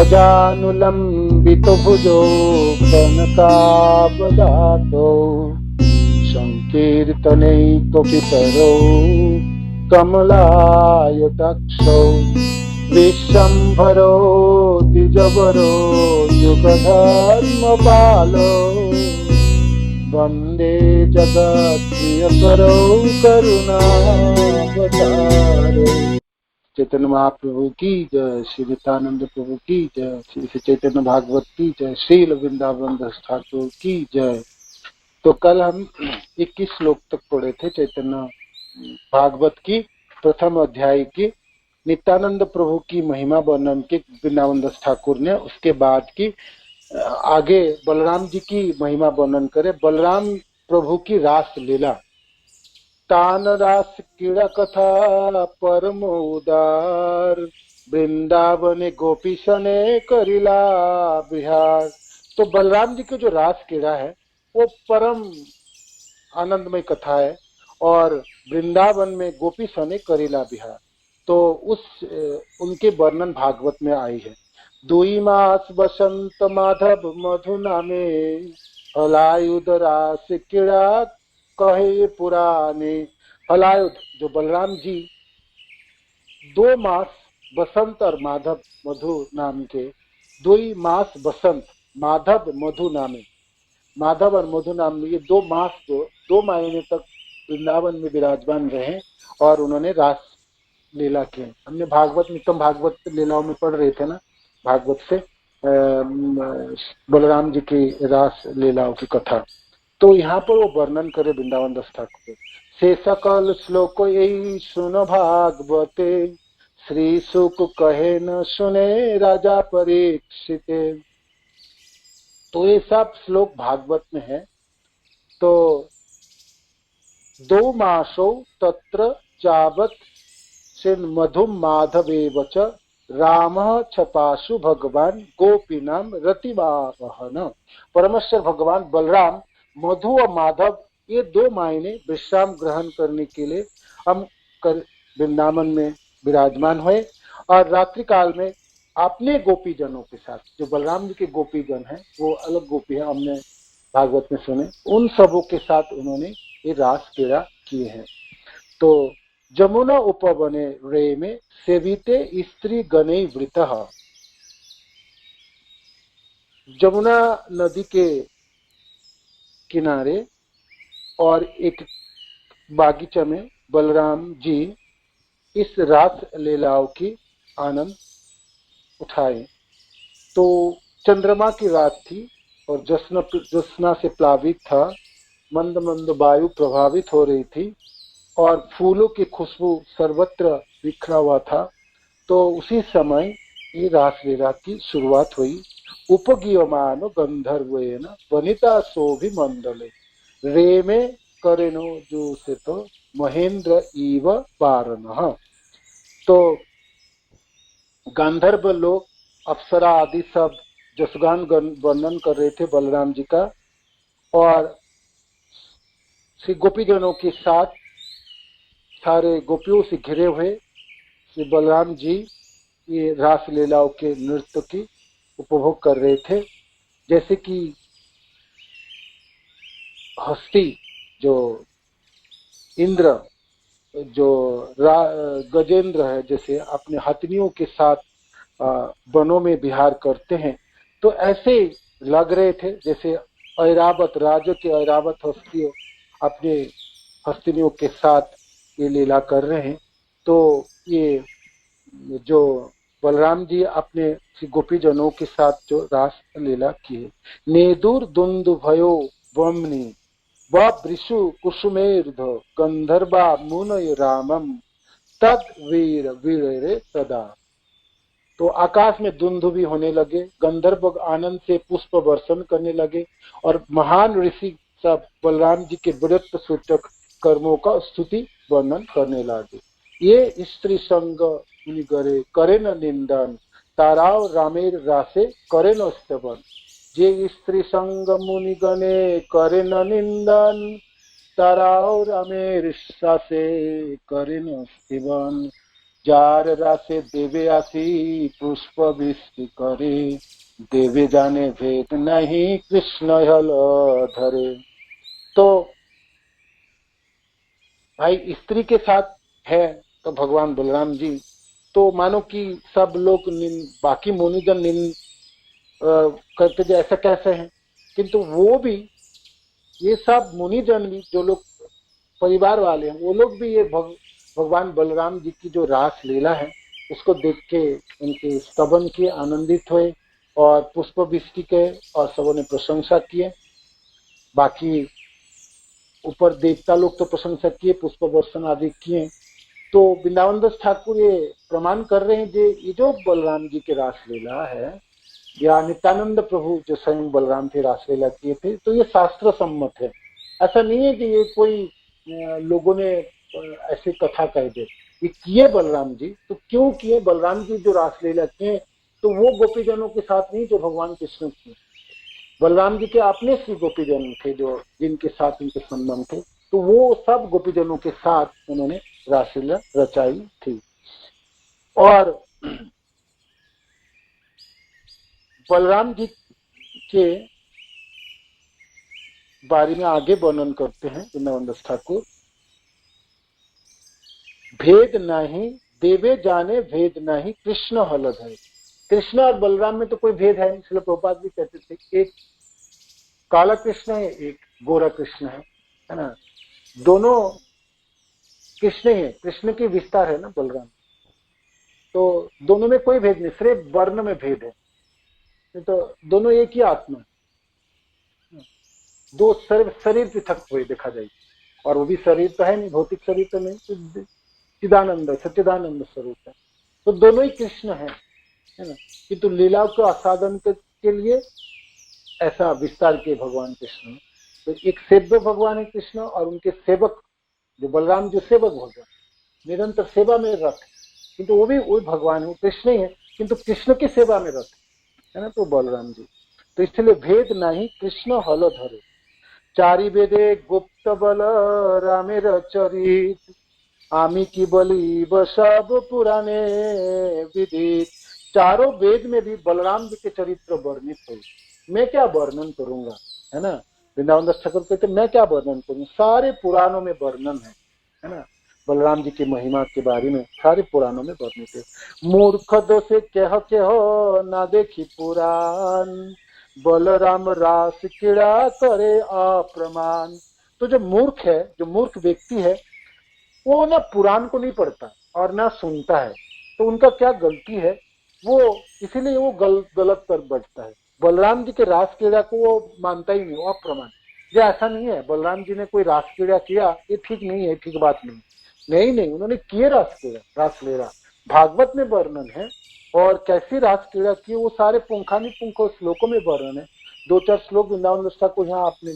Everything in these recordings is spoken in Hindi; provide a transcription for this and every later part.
गजानुलम्बितो भुजो कनकावदातो संकीर्तनैकपितरो कमलायताक्षौ विश्वम्भरो द्विजवरो युगधर्मपालो वन्दे जगत्प्रियकरो करुणावतारो। चैतन्य महाप्रभु की जय, श्री नित्यानंद प्रभु की जय, श्री चैतन्य भागवत की जय, श्रील वृंदावन दास ठाकुर की जय। तो कल हम 21 श्लोक तक पढ़े थे चैतन्य भागवत की प्रथम अध्याय की। नित्यानंद प्रभु की महिमा वर्णन के वृंदावन दास ठाकुर ने, उसके बाद की आगे बलराम जी की महिमा वर्णन करे। बलराम प्रभु की रास लीला, तान रास क्रीड़ा कथा परम उदार, वृंदावने गोपीशने करिला बिहार। तो बलराम जी की जो रास क्रीड़ा है वो परम आनंदमय कथा है और वृंदावन में गोपीशने करिला बिहार, तो उनके वर्णन भागवत में आई है। दुई मास बसंत माधव मधु नामे, हलायुध रास क्रीड़ा कहे पुराने। हलायुध जो बलराम जी 2 मास बसंत और माधव मधु नाम के, 2 मास बसंत माधव मधु नामे, माधव और मधु नाम में ये 2 मास, 2 महीने तक वृंदावन में विराजमान रहे और उन्होंने रास लीला की। हमने भागवत नितम भागवत लीलाओं में पढ़ रहे थे ना, भागवत से बलराम जी की रास लीलाओं की कथा। तो यहाँ पर वो वर्णन करे वृंदावन दास ठाकुर से सकल श्लोक यही सुन भागवते, श्री सुक कहे न सुने राजा परीक्षित। तो ये सब श्लोक भागवत में है। तो 2 मासो तत्र चावत सिन मधु माधवेव च, राम छपासु भगवान गोपीनाम रतिवाहन। परमेश्वर भगवान बलराम मधु और माधव ये 2 महीने विश्राम ग्रहण करने के लिए हम वृंदावन में विराजमान हुए और रात्रि काल में अपने गोपी जनों के साथ, जो बलराम जी के गोपी जन हैं वो अलग गोपी है, हमने भागवत में सुने, उन सबों के साथ उन्होंने ये रास क्रीड़ा किए हैं। तो जमुना उपवने रे में सेविते स्त्री गणे वृतः, जमुना नदी के किनारे और एक बागीचा में बलराम जी इस रास लीलाओं की आनंद उठाए। तो चंद्रमा की रात थी और ज्योत्सना से प्लावित था, मंद मंद वायु प्रभावित हो रही थी और फूलों की खुशबू सर्वत्र बिखरा हुआ था। तो उसी समय ये रास लीला की शुरुआत हुई। उपगीयमानो गंधर्वेन वनिता शोभिमंडले, रे में करेनो जो से तो महेंद्र इव पारणः। तो गांधर्व लोग, अप्सरा आदि सब जसगान वर्णन कर रहे थे बलराम जी का, और श्री गोपीजनों के साथ सारे गोपियों से घिरे हुए श्री बलराम जी ये रास लीलाओं के नृत्य की उपभोग कर रहे थे। जैसे कि हस्ती जो इंद्र जो गजेंद्र है, जैसे अपने हथनियों के साथ वनों में विहार करते हैं, तो ऐसे लग रहे थे जैसे ऐरावत, राज्य के ऐरावत हस्तियों अपने हस्तिनियों के साथ ये लीला कर रहे हैं। तो ये जो बलराम जी अपने गोपी जनों के साथ जो रास लीला की है, नेदुर दुंदु भयो वमनी वृषु कुसुमेर्ध गंधर्वा मुनय रामम तद वीर वीरे तदा। तो आकाश में दुंदुभी होने लगे, गंधर्व आनंद से पुष्प वर्षण करने लगे और महान ऋषि सब बलराम जी के वीरत्व सूचक कर्मों का स्तुति वर्णन करने लगे। ये स्त्री संग मुनि करे करे न निंदन, ताराव रामेर रासे करे न स्तवन। जे स्त्री संग मुनि गणे करे न निंदन, ताराव रामेर रासे करे न स्तवन। जार रासे देवे आसी पुष्प वृष्टि करे, देवे जाने भेद नहीं कृष्ण हल धरे। तो भाई स्त्री के साथ है तो भगवान बलराम जी, तो मानो कि सब लोग बाकी मुनिजन कहते जो ऐसा कैसे हैं, किंतु वो भी, ये सब मुनिजन भी जो लोग परिवार वाले हैं, वो लोग भी ये भगवान बलराम जी की जो रास लीला है उसको देख के उनके स्तवन किए, आनंदित हुए और पुष्प वृष्टि के और सबों ने प्रशंसा किए। बाकी ऊपर देवता लोग तो प्रशंसा किए, पुष्प वर्षण आदि किए। तो वृंदावन दास ठाकुर ये प्रमाण कर रहे हैं कि ये जो बलराम जी की रासलीला है, या नित्यानंद प्रभु जो स्वयं बलराम थे रासलीला किए थे, तो ये शास्त्र सम्मत है। ऐसा नहीं है कि ये कोई लोगों ने ऐसे कथा कह दे। ये किए बलराम जी, तो क्यों किए? बलराम जी जो रासलीला किए तो वो गोपीजनों के साथ नहीं जो भगवान कृष्ण किए। बलराम जी के अपने श्री गोपीजन थे जो जिनके साथ उनके संबंध थे, तो वो सब गोपीजनों के साथ उन्होंने रासलीला रचाई थी। और बलराम जी के बारे में आगे वर्णन करते हैं वृंदावन दास ठाकुर। भेद नहीं देवे जाने भेद नहीं कृष्ण हलद है। कृष्ण और बलराम में तो कोई भेद है नहीं। इसलिए प्रभुपाद भी कहते थे एक काला कृष्ण है, एक गोरा कृष्ण है ना। दोनों कृष्ण ही है, कृष्ण की विस्तार है ना बलराम। तो दोनों में कोई भेद नहीं, सिर्फ वर्ण में भेद है। तो दोनों एक ही आत्मा, दो शरीर पृथक हुए देखा जाए, और वो भी शरीर तो है नहीं, भौतिक शरीर तो नहीं, चिदानंद सच्चिदानंद स्वरूप है। तो दोनों ही कृष्ण है ना। किंतु लीला को आस्वादन के लिए ऐसा विस्तार किए भगवान कृष्ण। तो एक सेव्य भगवान है कृष्ण, और उनके सेवक जो बलराम जो सेवक भगवान निरंतर सेवा में रत, किंतु वो भी वही भगवान है, वो कृष्ण ही है, किंतु कृष्ण की सेवा में रत है ना। तो बलराम जी, तो इसलिए भेद नहीं कृष्ण हल धरे। चारि वेदे गुप्त बल रामेर चरित, आमी की बली सब पुराने विदित। चारों वेद में भी बलराम जी के चरित्र वर्णित है। मैं क्या वर्णन करूंगा, है ना। वृंदावन दास ठाकुर कहते मैं क्या वर्णन करूं, सारे पुराणों में वर्णन है ना। बलराम जी की महिमा के बारे में सारे पुराणों में वर्णित है। मूर्ख दो से कह ना देखी पुराण, बलराम रास क्रीड़ा करे अप्रमाण। तो जो मूर्ख है, जो मूर्ख व्यक्ति है, वो ना पुराण को नहीं पढ़ता और ना सुनता है, तो उनका क्या गलती है, वो इसीलिए वो गलत कर बैठता है। बलराम जी के रास क्रीड़ा को वो मानता ही नहीं, वो अप्रमाण। ये ऐसा नहीं है बलराम जी ने कोई रास क्रीड़ा किया ये ठीक नहीं है, ठीक बात नहीं, नहीं उन्होंने किए रास क्रीड़ा भागवत में वर्णन है। और कैसी रास क्रीड़ा की वो सारे पुंखानुपुंख श्लोकों में वर्णन है। 2-4 श्लोक वृंदावन दास को यहाँ आपने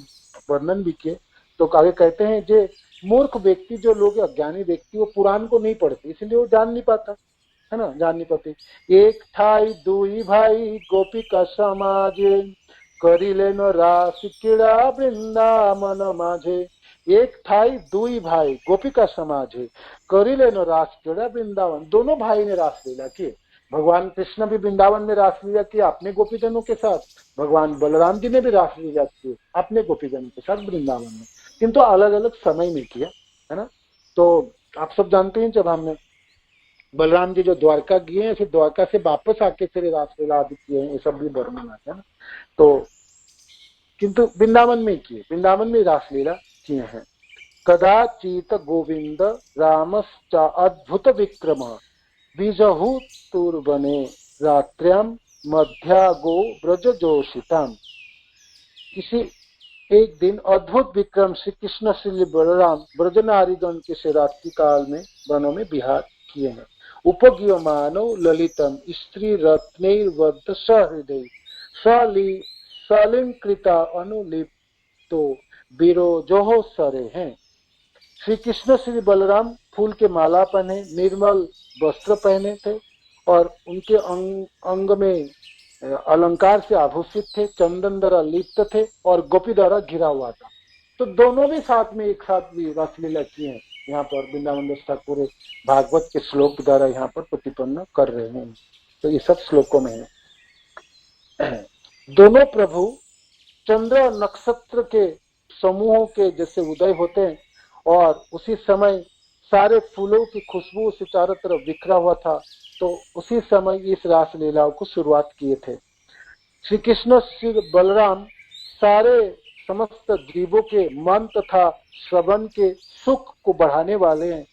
वर्णन भी किए। तो आगे कहते हैं जे मूर्ख व्यक्ति, जो लोग अज्ञानी व्यक्ति, वो पुराण को नहीं पढ़ते, इसलिए वो जान नहीं पाता, है ना, जान नहीं पाते। एक ठाई दुई भाई गोपिका समाजे, करिले न रास क्रीड़ा वृंदावन माझे। एक ठाई दुई भाई गोपिका समाजे, करिले न रास क्रीड़ा वृंदावन। दोनों भाई ने रासलीला की। भगवान कृष्ण भी वृंदावन में रासलीला की अपने गोपीजनों के साथ, भगवान बलराम जी ने भी रासलीला की अपने गोपीजनों के साथ वृंदावन में, किंतु अलग अलग समय में किया, है ना। तो आप सब जानते हैं जब हमने बलराम जी जो द्वारका गए हैं, फिर द्वारका से वापस आके फिर रासलीला आदि किए हैं, ये सब भी वर्णन आता है ना। तो किंतु वृंदावन में किए, वृंदावन में रासलीला किए हैं। कदाचित गोविंद रामश्च अद्भुत विक्रम, बीजहु तुर्वने रात्र्याम मध्या गो ब्रज जोशिताम। किसी एक दिन अद्भुत विक्रम श्री कृष्ण श्री बलराम ब्रजनारीगण के से रात्रि काल में वनों में विहार किए हैं। उपगीयमानो ललितम स्त्री रत्नैर्बद्ध सहृदय, सलिंकृता अनुलिप्तो विरोजो सरे हैं। श्री कृष्ण श्री बलराम फूल के माला पहने, निर्मल वस्त्र पहने थे, और उनके अंग में अलंकार से आभूषित थे, चंदन द्वारा लिप्त थे, और गोपी द्वारा घिरा हुआ था। तो दोनों भी साथ में एक साथ भी रासलीला किए हैं, यहाँ पर वृंदावन दास ठाकुर भागवत के श्लोक द्वारा यहाँ पर प्रतिपन्न कर रहे हैं। तो ये सब श्लोकों में है। दोनों प्रभु चंद्र और नक्षत्र के समूहों के जैसे उदय होते हैं और उसी समय सारे फूलों की खुशबू से चारों तरफ बिखरा हुआ था, तो उसी समय इस रास लीलाओं को शुरुआत किए थे। श्री कृष्ण श्री बलराम सारे समस्त जीवों के मन तथा श्रवण के सुख को बढ़ाने वाले हैं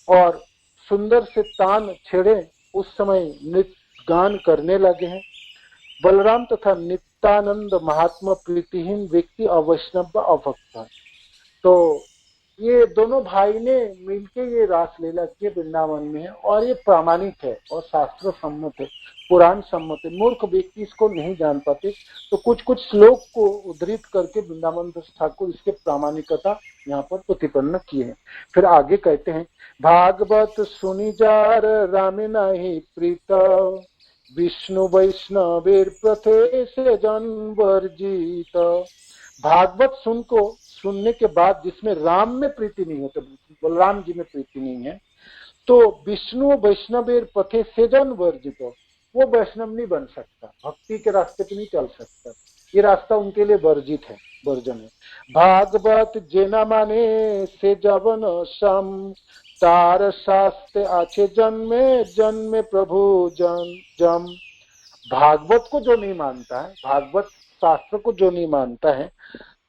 और सुंदर से तान छेड़े उस समय नृत्य गान करने लगे हैं। बलराम तथा नित्यानंद महात्मा प्रीतिहीन व्यक्ति अवैष्णव अभक्त। तो ये दोनों भाई ने मिलके ये रास लीला की वृंदावन में है और ये प्रामाणिक है और शास्त्र सम्मत है, पुराण सम्मत है। मूर्ख व्यक्ति इसको नहीं जान पाते, तो कुछ कुछ श्लोक को उद्धृत करके वृंदावन दास ठाकुर इसके प्रामाणिकता यहाँ पर प्रतिपन्न किए हैं। फिर आगे कहते हैं, भागवत सुनी जार राम नहीं प्रीत, विष्णु वैष्णवेर प्रथे से जन वर्जित। भागवत सुनने के बाद जिसमें राम में प्रीति नहीं है, तो बलराम जी में प्रीति नहीं है, तो विष्णु वैष्णवेर पथे से जन वर्जित, वो वैष्णव नहीं बन सकता, भक्ति के रास्ते पे नहीं चल सकता, ये रास्ता उनके लिए वर्जित है, वर्जन है। भागवत जेना माने से जवन सम, तार शास्त्र आचे जन्मे जन्मे प्रभु जम। भागवत को जो नहीं मानता है, भागवत शास्त्र को जो नहीं मानता है,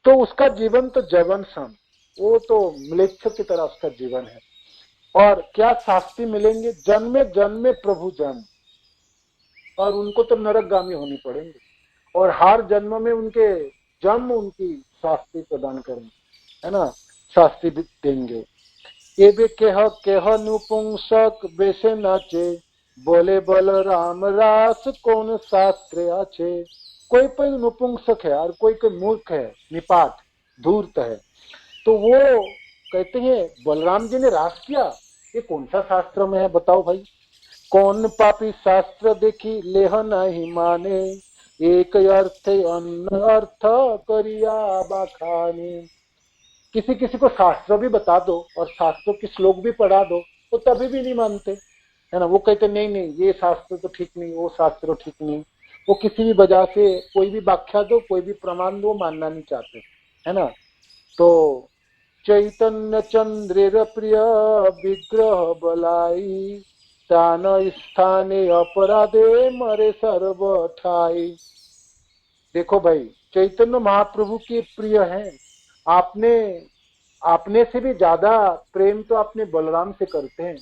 तो उसका जीवन तो जवन सम, वो तो म्लेच्छ की तरह उसका जीवन है। और क्या शास्त्री मिलेंगे, जन्मे जन्मे प्रभु जन्म, और उनको तो नरकगामी होनी पड़ेंगे और हर जन्म में उनके जन्म उनकी शास्त्री प्रदान करेंगे, है ना, शास्त्री भी देंगे। ये भी केह नुपुंसक बेसे नाचे, बोले बलराम रास कौन शास्त्र आचे। कोई कोई नुपुंसक है और कोई कोई मूर्ख है, निपात धूर्त है, तो वो कहते हैं बलराम जी ने रास किया, ये कौन सा शास्त्र में है बताओ भाई। कौन पापी शास्त्र देखी लेह नहीं माने, एक अर्थ अन्न अर्थ करिया बाखाने। किसी किसी को शास्त्र भी बता दो और शास्त्रों की श्लोक भी पढ़ा दो, तो तभी भी नहीं मानते, है ना। वो कहते नहीं नहीं ये शास्त्र तो ठीक नहीं, वो शास्त्र ठीक नहीं। वो किसी भी वजह से कोई भी व्याख्या दो, कोई भी प्रमाण दो, मानना नहीं चाहते, है ना। तो चैतन्य चंद्रेर प्रिय विग्रह बलाई, तान स्थाने अपराधे मरे सर्व ठाई। देखो भाई, चैतन्य महाप्रभु के प्रिय हैं, आपने से भी ज्यादा प्रेम तो अपने बलराम से करते हैं,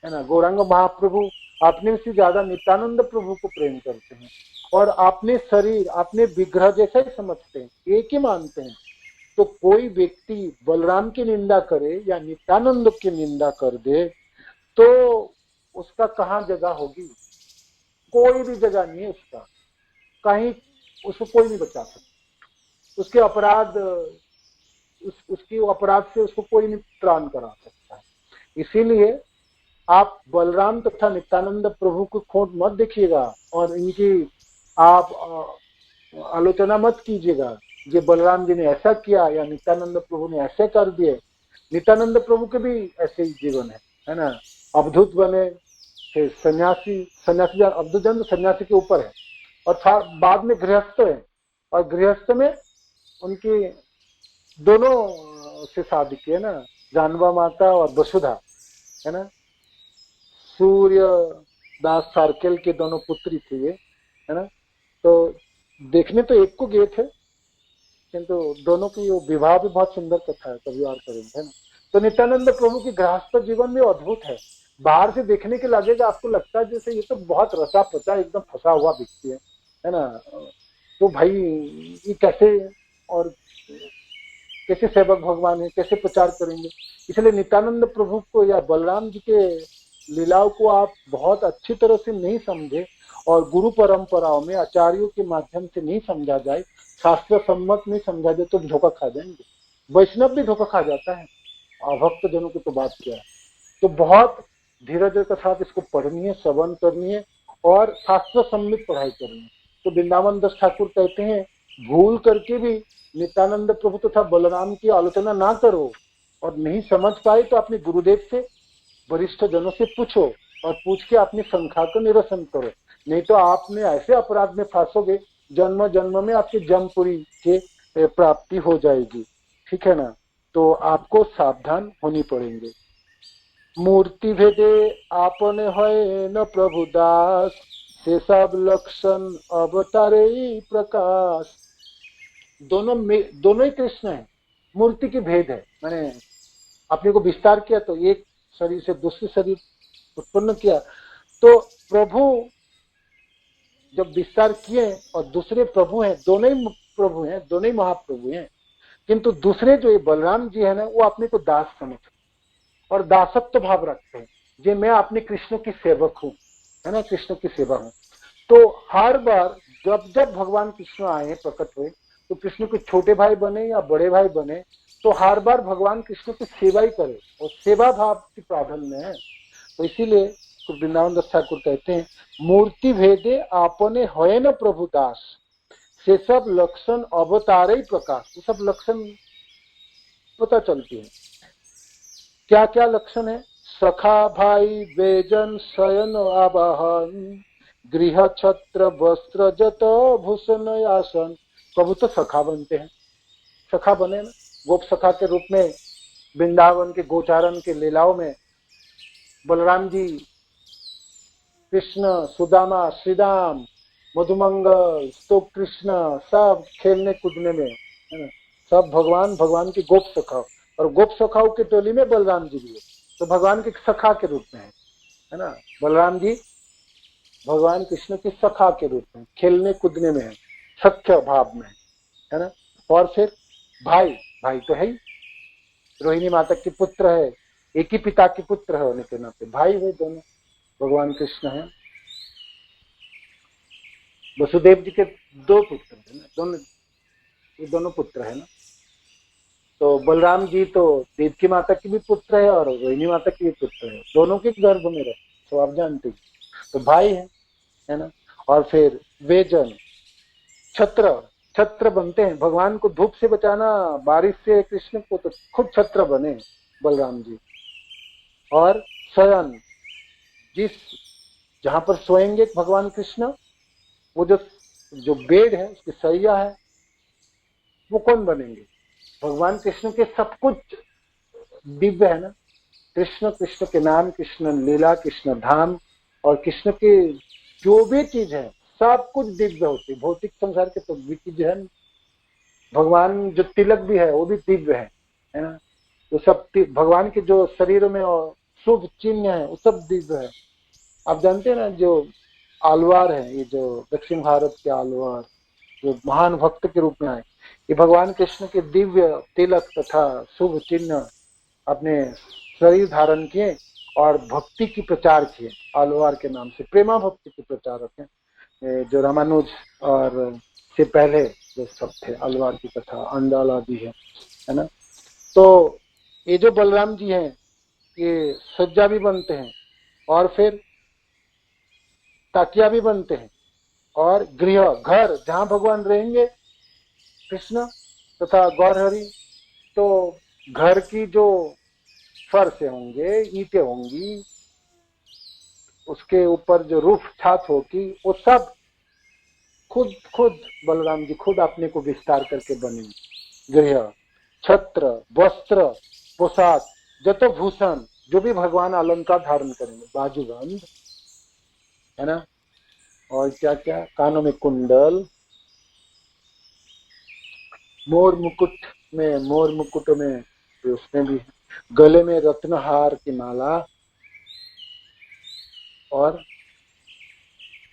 है ना। गौरांग महाप्रभु आपने से ज्यादा नित्यानंद प्रभु को प्रेम करते हैं और आपने शरीर आपने विग्रह जैसा ही समझते हैं, एक ही मानते हैं। तो कोई व्यक्ति बलराम की निंदा करे या नित्यानंद की निंदा कर दे, तो उसका कहाँ जगह होगी, कोई भी जगह नहीं है उसका, कहीं उसको कोई नहीं बचा सकता। उसके अपराध उसकी अपराध से उसको कोई नहीं त्राण करा सकता है। इसीलिए आप बलराम तथा नित्यानंद प्रभु को खोट मत देखिएगा और इनकी आप आलोचना मत कीजिएगा, ये बलराम जी ने ऐसा किया या नित्यानंद प्रभु ने ऐसे कर दिए। नित्यानंद प्रभु के भी ऐसे ही जीवन है ना। अवधूत बने, फिर सन्यासी अवधूत सन्यासी के ऊपर है और बाद में गृहस्थ है, और गृहस्थ में उनकी दोनों से शादी की है ना, जानवा माता और वसुधा, है ना। सूर्य दास सार्केल के दोनों पुत्री थी ये, है ना। तो देखने तो एक को गए थे, किंतु दोनों की वो विवाह भी बहुत सुंदर कथा है, कभी और करेंगे, है ना। तो नित्यानंद प्रभु की गृहस्थ जीवन भी अद्भुत है। बाहर से देखने के लगेगा, आपको लगता है जैसे ये तो बहुत रचा पचा एकदम फंसा हुआ व्यक्ति है ना। तो भाई ये कैसे और कैसे सेवक भगवान है, कैसे प्रचार करेंगे। इसलिए नित्यानंद प्रभु को या बलराम जी के लीलाओं को आप बहुत अच्छी तरह से नहीं समझे और गुरु परंपराओं में आचार्यों के माध्यम से नहीं समझा जाए, शास्त्र सम्मत नहीं समझा जाए, तो धोखा खा जाएंगे। वैष्णव भी धोखा खा जाता है, भक्त जनों की तो बात क्या है। तो बहुत धीरज के साथ इसको पढ़नी है, श्रवण करनी है और शास्त्र सम्मित पढ़ाई करनी है। तो वृंदावन दास ठाकुर कहते हैं भूल करके भी नित्यानंद प्रभु तथा बलराम की आलोचना ना करो और नहीं समझ पाए तो अपने गुरुदेव से, वरिष्ठ जनों से पूछो और पूछ के अपनी शंका को निरसन करो। नहीं तो आपने ऐसे अपराध में फंसोगे, जन्म जन्म में आपकी जमपुरी के प्राप्ति हो जाएगी। ठीक है ना, तो आपको सावधान होनी पड़ेंगे। मूर्ति भेदे आपने है न प्रभु दास, से सब लक्षण अवतारे प्रकाश। दोनों ही कृष्ण है, मूर्ति की भेद है। मैंने अपने को विस्तार किया तो एक शरीर से दूसरे शरीर उत्पन्न किया, तो प्रभु जब विस्तार किए और दूसरे प्रभु हैं, दोनों ही प्रभु हैं, दोनों ही महाप्रभु हैं। किंतु दूसरे जो ये बलराम जी है ना, वो अपने को दास समझते और दासत्व भाव रखते हैं, जे मैं अपने कृष्ण की सेवक हूँ, है ना, कृष्ण की सेवा हूँ। तो हर बार जब जब भगवान कृष्ण आए, प्रकट हुए, तो कृष्ण के छोटे भाई बने या बड़े भाई बने, तो हर बार भगवान कृष्ण की सेवा ही करे और सेवा भाव की प्राधान्य है। तो इसीलिए वृंदावन दास ठाकुर कहते हैं, मूर्ति भेदे आपने है न प्रभु दास, से सब लक्षण अवतारे प्रकाश। ये सब लक्षण पता चलती है। क्या क्या लक्षण है? सखा भाई वेजन शयन आवाहन, गृह छत्र वस्त्र जत भूषण आसन। प्रभु तो सखा बनते हैं, सखा बने ना, गोप सखा के रूप में वृंदावन के गोचारण के लीलाओं में बलराम जी, कृष्ण, सुदामा, श्रीदाम, मधुमंगल, स्तोक कृष्ण, सब खेलने कूदने में, है ना, सब भगवान की गोप सखा, और गोप सखाओं की टोली में बलराम जी भी है, तो भगवान के सखा के रूप में है ना, बलराम जी भगवान कृष्ण के सखा के रूप में खेलने कूदने में है, सख्य भाव में, है ना। और फिर भाई, भाई तो है ही, रोहिणी माता के पुत्र है, एक ही पिता के पुत्र है होने के नाते भाई है, दोनों भगवान कृष्ण है। वसुदेव जी के दो पुत्र है ना, दोनों पुत्र है ना। तो बलराम जी तो देवकी माता की भी पुत्र है और रोहिणी माता की भी पुत्र है, दोनों के गर्भ में रहे, तो आप जानते हैं, तो भाई है ना। और फिर वेजन, छत्र, छत्र बनते हैं, भगवान को धूप से बचाना, बारिश से कृष्ण को, तो खुद छत्र बने बलराम जी। और शयन, जिस जहां पर सोएंगे भगवान कृष्ण, वो जो बेड है, उसकी सैया है, वो कौन बनेंगे? भगवान कृष्ण के सब कुछ दिव्य है ना, कृष्ण, कृष्ण के नाम, कृष्ण लीला, कृष्ण धाम, और कृष्ण के जो भी चीज है सब कुछ दिव्य होती है। भौतिक संसार के तो भी चीज है, भगवान जो तिलक भी है वो भी दिव्य है ना। तो सब भगवान के जो शरीर में शुभ चिन्ह है वो सब दिव्य है। आप जानते हैं ना, जो आलवार है, ये जो दक्षिण भारत के आलवार जो महान भक्त के रूप में आए, ये भगवान कृष्ण के दिव्य तिलक तथा शुभ चिन्ह अपने शरीर धारण किए और भक्ति की प्रचार किए, आलवार के नाम से प्रेमा भक्ति के प्रचारक हैं, जो रामानुज और से पहले जो सब थे, अलवार की कथा, अंडाल आदि है ना। तो ये जो बलराम जी हैं, ये सज्जा भी बनते हैं और फिर ताकिया भी बनते हैं, और गृह, घर जहां भगवान रहेंगे कृष्ण तथा गौरहरि, तो घर की जो फर्श होंगे, ईंटें होंगी, उसके ऊपर जो रूफ छात होगी, वो सब खुद बलराम जी खुद अपने को विस्तार करके बने। गृह, छत्र, वस्त्र, पोशाक, जतो भूषण, जो भी भगवान अलंकार धारण करेंगे, बाजूबंद, है ना, और क्या क्या, कानों में कुंडल, मोर मुकुट में उसमें भी, गले में रत्नहार की माला, और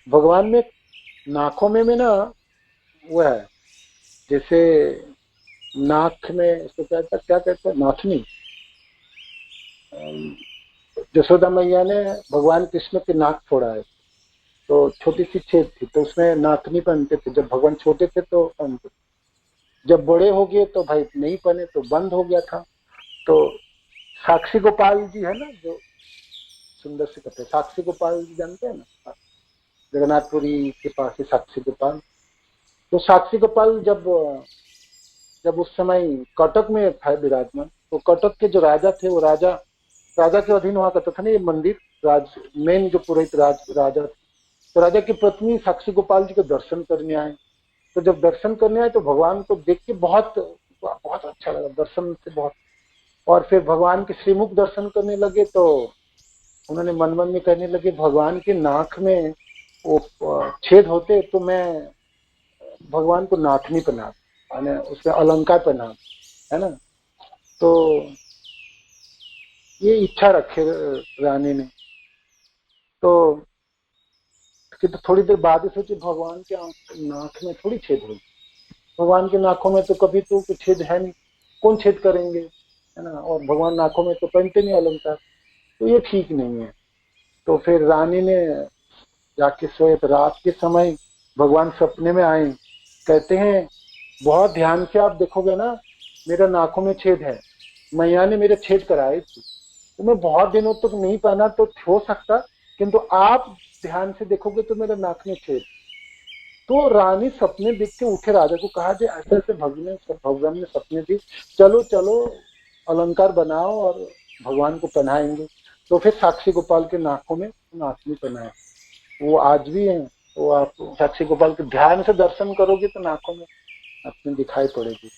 भगवान में नाकों में ना वो है, जैसे नाक में इसको क्या कहते हैं, नाथनी। यशोदा मैया ने भगवान कृष्ण के नाक फोड़ा है, तो छोटी सी छेद थी, तो उसमें नाथनी पहनते थे, जब भगवान छोटे थे तो पहनते, जब बड़े हो गए तो भाई नहीं पहने, तो बंद हो गया था। तो साक्षी गोपाल जी है ना, जो सुंदर से कहते हैं, साक्षी गोपाल जी जानते हैं ना, जगन्नाथपुरी के पास है साक्षी गोपाल। तो साक्षी गोपाल जब उस समय कटक में था विराजमान, तो कटक के जो राजा थे वो राजा के अधीन हुआ करता था ना ये मंदिर। मेन जो पुरोहित राजा थे, तो राजा की पत्नी साक्षी गोपाल जी के दर्शन करने आए। तो जब दर्शन करने आए तो भगवान को देख के बहुत बहुत अच्छा लगा, दर्शन से बहुत। और फिर भगवान के श्रीमुख दर्शन करने लगे तो उन्होंने मन मन में कहने लगे, भगवान के नाक में वो छेद होते तो मैं भगवान को नाथनी पहना, यानी उसमें अलंकार पहना, है ना। तो ये इच्छा रखे रानी ने। तो तो थोड़ी देर बाद ही सोचे, भगवान के नाक में थोड़ी छेद होगी, भगवान के नाकों में तो कभी तो कुछ छेद है नहीं, कौन छेद करेंगे, है ना। और भगवान नाकों में तो पहनते नहीं अलंकार, तो ये ठीक नहीं है। तो फिर रानी ने जाके सोए तो रात के समय भगवान सपने में आए, कहते हैं बहुत ध्यान से आप देखोगे ना, मेरा नाकों में छेद है, मैया ने मेरे छेद कराए थे, तो मैं बहुत दिनों तक नहीं पहना तो हो सकता, किंतु आप ध्यान से देखोगे तो मेरा नाक में छेद। तो रानी सपने देख के उठे, राजा को कहा जे ऐसे ऐसे भगवान ने सपने दी, चलो चलो अलंकार बनाओ और भगवान को पहनाएंगे। तो फिर साक्षी गोपाल के नाकों में नाथनी पहनाए, वो आज भी है। वो आप साक्षी गोपाल के ध्यान से दर्शन करोगे तो नाकों में नाथनी दिखाई पड़ेगी।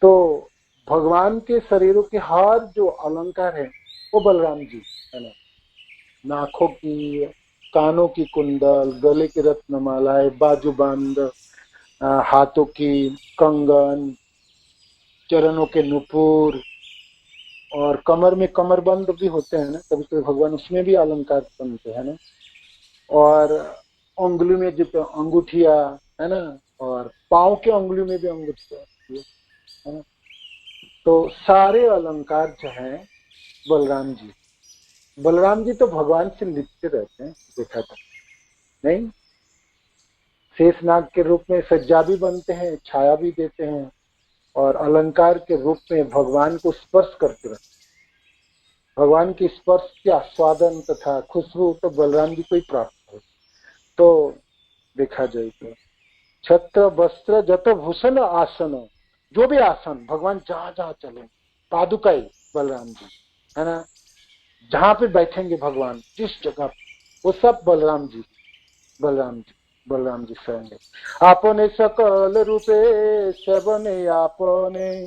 तो भगवान के शरीरों के हर जो अलंकार है वो बलराम जी, है ना। नाकों की, कानों की कुंडल, गले की रत्नमालाएं, बाजूबंद, हाथों की कंगन, चरणों के नुपुर, और कमर में कमरबंद भी होते हैं ना कभी कभी भगवान, उसमें भी अलंकार बनते हैं ना। और उंगली में जो अंगूठिया, है ना, और पाँव के उंगली में भी अंगूठिया, है ना। तो सारे अलंकार जो हैं बलराम जी तो भगवान से लिपटे रहते हैं, देखा था नहीं। शेषनाग के रूप में सज्जा भी बनते हैं, छाया भी देते हैं, और अलंकार के रूप में भगवान को स्पर्श करते रहते हैं। भगवान की स्पर्श के आस्वादन तथा खुशबू तो बलराम जी को ही प्राप्त हो। तो देखा जाए तो छत्र वस्त्र जत भूषण आसन, जो भी आसन भगवान जहां जहां चले, पादुकाई बलराम जी, है ना, जहां पे बैठेंगे भगवान जिस जगह, वो सब बलराम जी स्वयं है। आपने सकल रूपे सेवने आपने,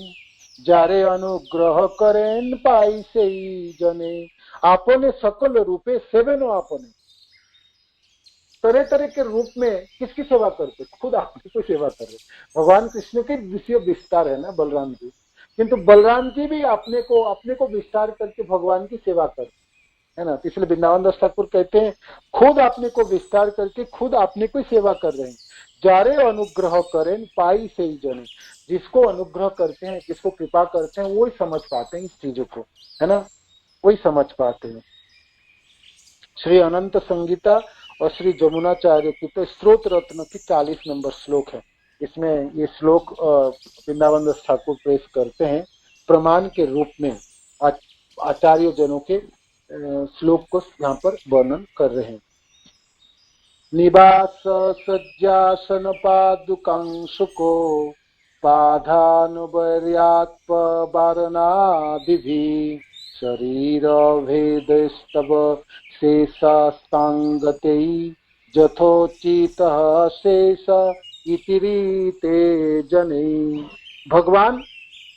जारे अनुग्रह करें पाई से जने। आपने सकल रूपे सेवन, आपने तरह तरह के रूप में किसकी सेवा करते, खुद आपकी कोई सेवा कर रहे। भगवान कृष्ण के विषय विस्तार है ना बलराम जी, किंतु बलराम जी भी अपने को विस्तार करके भगवान की सेवा करते, है ना। इसलिए वृंदावन दास ठाकुर कहते हैं, खुद अपने को विस्तार करके खुद अपने को सेवा कर रहे हैं। जारे अनुग्रह करें पाई से ही जने, जिसको अनुग्रह करते हैं, जिसको कृपा करते हैं, वो ही समझ पाते हैं इस चीजों को, है ना, वही समझ पाते हैं। श्री अनंत संगीता और श्री जमुनाचार्य की तो स्त्रोत रत्न की 40 नंबर श्लोक है। इसमें ये श्लोक वृंदावन दास ठाकुर पेश करते हैं प्रमाण के रूप में, आचार्य जनों के श्लोक को यहाँ पर वर्णन कर रहे हैं। निवास सज्जासन पादुकांशुको पाधानुवर्यात्प वारणादिभि, शरीर भेदस्तव शेषास्तांगते जथोचितः शेष इतिरीते जने। भगवान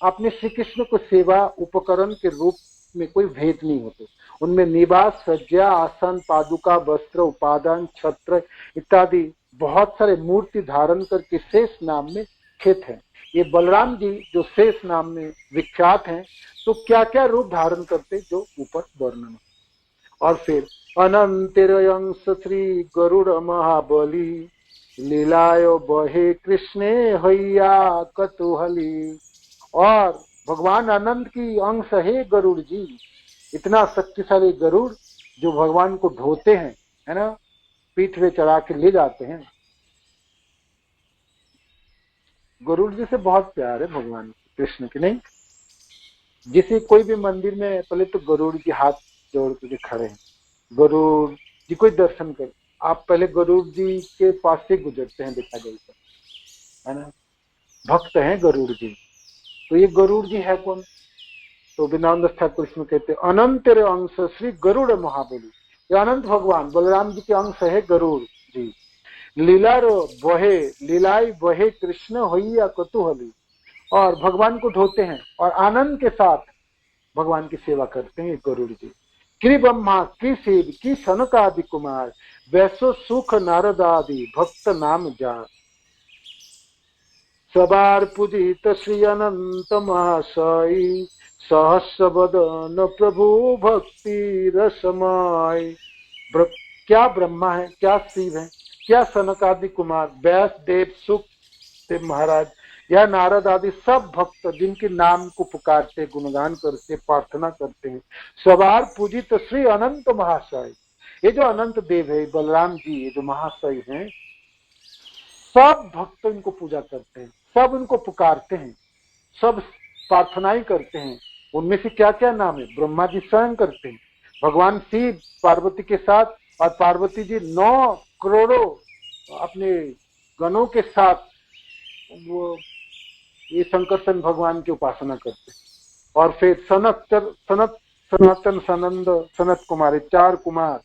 अपने श्री कृष्ण को सेवा उपकरण के रूप में कोई भेद नहीं होते। उनमें निवास सज्जा आसन पादुका वस्त्र उपादान छत्र इत्यादि बहुत सारे मूर्ति धारण करके शेष नाम में स्थित है। ये बलराम जी जो शेष नाम में विख्यात हैं, तो क्या क्या रूप धारण करते जो ऊपर वर्णन। और फिर अनंतरयंश श्री गरुड़ महाबली, लीलाय बहे कृष्णे हैया कतुहली। और भगवान आनंद की अंश है गरुड़ जी, इतना शक्तिशाली गरुड़ जो भगवान को ढोते हैं, है ना, पीठ पे चढ़ा के ले जाते हैं। गरुड़ जी से बहुत प्यार है भगवान कृष्ण की, नहीं। जिसे कोई भी मंदिर में पहले तो गरुड़ जी हाथ जोड़ के खड़े हैं, गरुड़ जी को दर्शन कर, आप पहले गरुड़ जी के पास से गुजरते हैं, देखा जाए तो, है ना, भक्त हैं गरुड़ जी। तो ये गरुड़ जी है कौन, तो वृंदावन दास ठाकुर इसमें कहते हैं अनंत रे अंश श्री गरुड़ महाबली, ये अनंत भगवान बलराम जी के अंश है गरुड़ जी। लीलार बहे लीलाई बहे कृष्ण होइया कतुहली, और भगवान को ढोते हैं और आनंद के साथ भगवान की सेवा करते हैं गरुड़ जी। कि ब्रह्मा की शिव की सनक आदि कुमार, वैसो सुख नारद आदि भक्त नाम जा। सबार पूजित श्री अनंत महाशय, सहस्र बदन प्रभु भक्ति रसमय। क्या ब्रह्मा है, क्या शिव है, क्या सनक आदि कुमार, व्यास देव सुख देव महाराज या नारद आदि सब भक्त जिनके नाम को पुकारते, गुणगान करते, प्रार्थना करते हैं। सवार पूजित श्री अनंत महाशय, ये जो अनंत देव है बलराम जी, ये जो महाशय हैं, सब भक्त इनको पूजा करते हैं, सब इनको पुकारते हैं, सब प्रार्थनाएं करते हैं। उनमें से क्या क्या नाम है, ब्रह्मा जी स्वयं करते हैं, भगवान शिव पार्वती के साथ, और पार्वती जी 9 करोड़ों अपने गणों के साथ वो ये संकर्षण भगवान की उपासना करते हैं। और फिर सनातन सनंद सनत कुमार, 4 कुमार,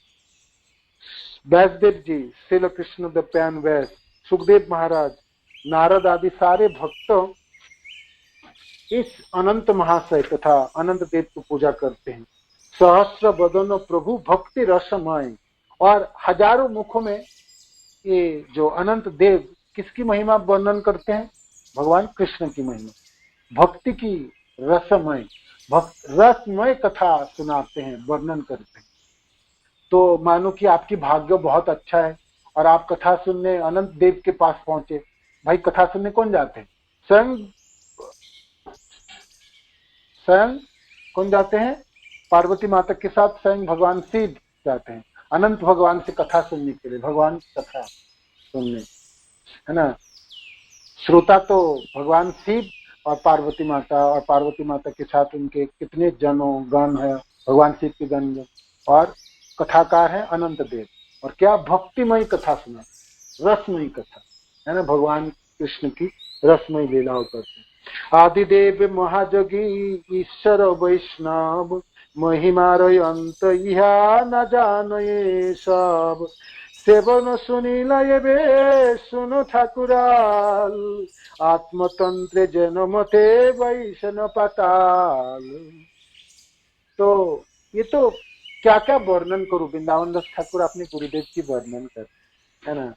व्यासदेव जी, श्रील कृष्ण द्वैपायन व्यास, सुखदेव महाराज, नारद आदि सारे भक्त इस अनंत महाशय तथा अनंत देव की पूजा करते हैं। सहस्र बदन प्रभु भक्ति रसमय, और हजारों मुखों में ये जो अनंत देव किसकी महिमा वर्णन करते हैं, भगवान कृष्ण की महिमा, भक्ति की रसमय, रसमय कथा सुनाते हैं, वर्णन करते हैं। तो मानो कि आपकी भाग्य बहुत अच्छा है और आप कथा सुनने अनंत देव के पास पहुंचे। भाई कथा सुनने कौन जाते हैं, स्वयं कौन जाते हैं, पार्वती माता के साथ स्वयं भगवान शिव जाते हैं अनंत भगवान से कथा सुनने के लिए, भगवान की कथा सुनने, है ना। श्रोता तो भगवान शिव और पार्वती माता, और पार्वती माता के साथ उनके कितने जनों गण है, भगवान शिव के गण, और कथाकार है अनंत देव। और क्या भक्तिमय कथा सुना, रसमयी कथा, है ना, भगवान कृष्ण की रसमयी लीलाओं करते। आदिदेव महाजगी ईश्वर वैष्णव, महिमारय अंत इहा न जाने सब। सेवन सुनील ये सुनो ठाकुराल, आत्मतंत्र जनमते वैष्णव पाताल। तो ये तो क्या क्या वर्णन करूं, वृंदावन दास ठाकुर अपने गुरुदेव की वर्णन कर, है ना।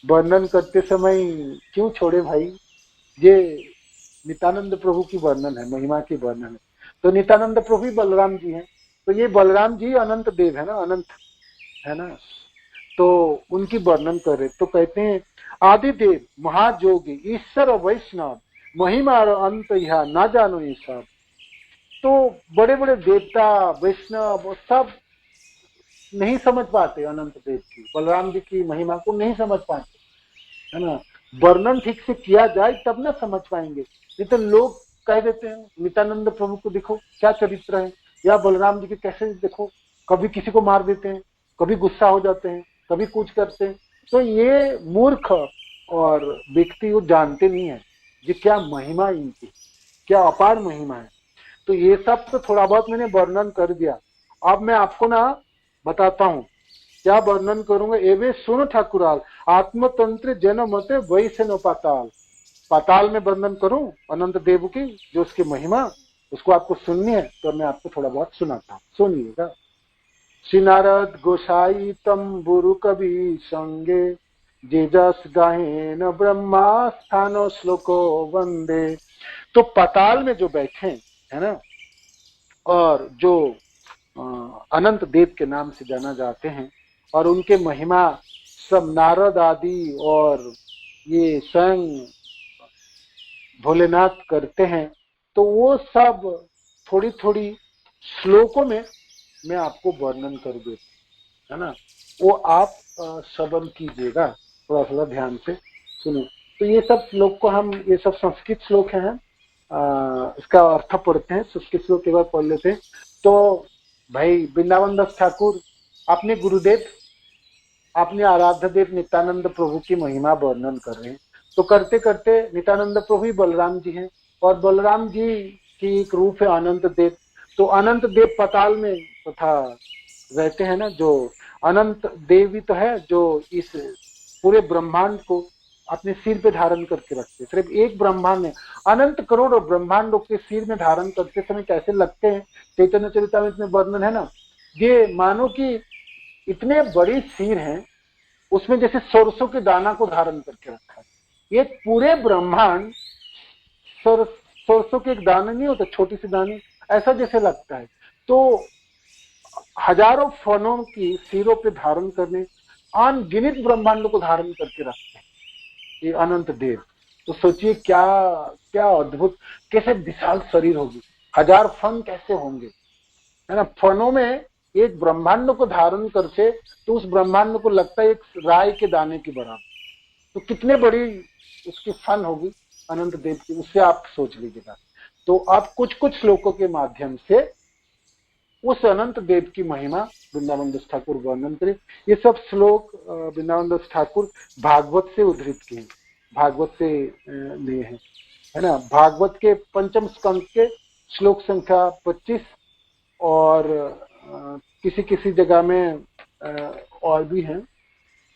वर्णन करते समय क्यों छोड़े भाई, ये नित्यानंद प्रभु की वर्णन है, महिमा की वर्णन है। तो नित्यानंद प्रभु ही बलराम जी हैं, तो ये बलराम जी अनंत देव है ना, अनंत है ना, तो उनकी वर्णन कर रहे। तो कहते हैं आदिदेव महाजोगी ईश्वर वैष्णव, महिमा अंत यह ना जानो ये सब। तो बड़े बड़े देवता वैष्णव सब नहीं समझ पाते अनंत देव की, बलराम जी की महिमा को नहीं समझ पाते, है ना। वर्णन ठीक से किया जाए तब ना समझ पाएंगे। नहीं तो लोग कह देते हैं नित्यानंद प्रभु को देखो क्या चरित्र है, या बलराम जी के कैसे देखो, कभी किसी को मार देते हैं, कभी गुस्सा हो जाते हैं, कभी कुछ करते हैं। तो ये मूर्ख और व्यक्ति वो जानते नहीं है ये क्या महिमा, इनकी क्या अपार महिमा है। तो ये सब तो थोड़ा बहुत मैंने वर्णन कर दिया। अब मैं आपको ना बताता हूँ क्या वर्णन करूंगा। एवे सुनो ठाकुराल, आत्मतंत्र जनमते वैष्णव पाताल। पाताल में वर्णन करूं अनंत देव की, जो उसकी महिमा, उसको आपको सुननी है तो मैं आपको थोड़ा बहुत सुनाता हूँ, सुनिएगा। श्री नारद गोसाई तंबुरु कवि संगे, जे जस गाहे न ब्रह्मा स्थानो श्लोको वंदे। तो पाताल में जो बैठे है ना, और जो अनंत देव के नाम से जाना जाते हैं, और उनके महिमा सब नारद आदि और ये स्वयं भोलेनाथ करते हैं। तो वो सब थोड़ी थोड़ी श्लोकों में मैं आपको वर्णन कर देता, है ना। वो आप श्रवण कीजिएगा, थोड़ा थोड़ा ध्यान से सुनो। तो ये सब श्लोक को हम, ये सब संस्कृत श्लोक हैं, इसका अर्थ पढ़ते हैं, संस्कृत श्लोक एक बार पढ़ लेते हैं। तो भाई वृंदावन दास ठाकुर अपने गुरुदेव, अपने आराध्य देव नित्यानंद प्रभु की महिमा वर्णन कर रहे हैं। तो करते करते नित्यानंद प्रभु ही बलराम जी हैं, और बलराम जी की एक रूप है अनंत देव। तो अनंत देव पाताल में तथा रहते हैं ना, जो अनंत देवी तो है जो इस पूरे ब्रह्मांड को अपने सिर पे धारण करके रखते। सिर्फ एक ब्रह्मांड है, अनंत करोड़ों ब्रह्मांडों के सिर में धारण करते समय कैसे लगते हैं, चैतन्य चरितामृत में वर्णन है ना, ये मानो कि इतने बड़ी सिर हैं, उसमें जैसे सरसों के दाना को धारण करके रखा है। एक पूरे ब्रह्मांड सरसों के एक दाने नहीं होते, छोटी सी दाने, ऐसा जैसे लगता है। तो हजारों फनों की सिरों पे धारण करने, अनगिनत ब्रह्मांडों को धारण करके रखते हैं ये अनंत देव। तो सोचिए क्या क्या अद्भुत, कैसे विशाल शरीर होगी, हजार फन कैसे होंगे, है ना। फनों में एक ब्रह्मांड को धारण करके तो उस ब्रह्मांड को लगता है एक राय के दाने की बराबर। तो कितने बड़ी उसकी फन होगी अनंत देव की, उससे आप सोच लीजिएगा। तो आप कुछ कुछ श्लोकों के माध्यम से उस अनंत देव की महिमा वृंदावन दास ठाकुर वर्णन करें। ये सब श्लोक वृंदावन दास ठाकुर भागवत से उद्धृत किए, भागवत से लिए हैं, है ना। भागवत के पंचम स्कंद के श्लोक संख्या 25 और किसी किसी जगह में और भी हैं।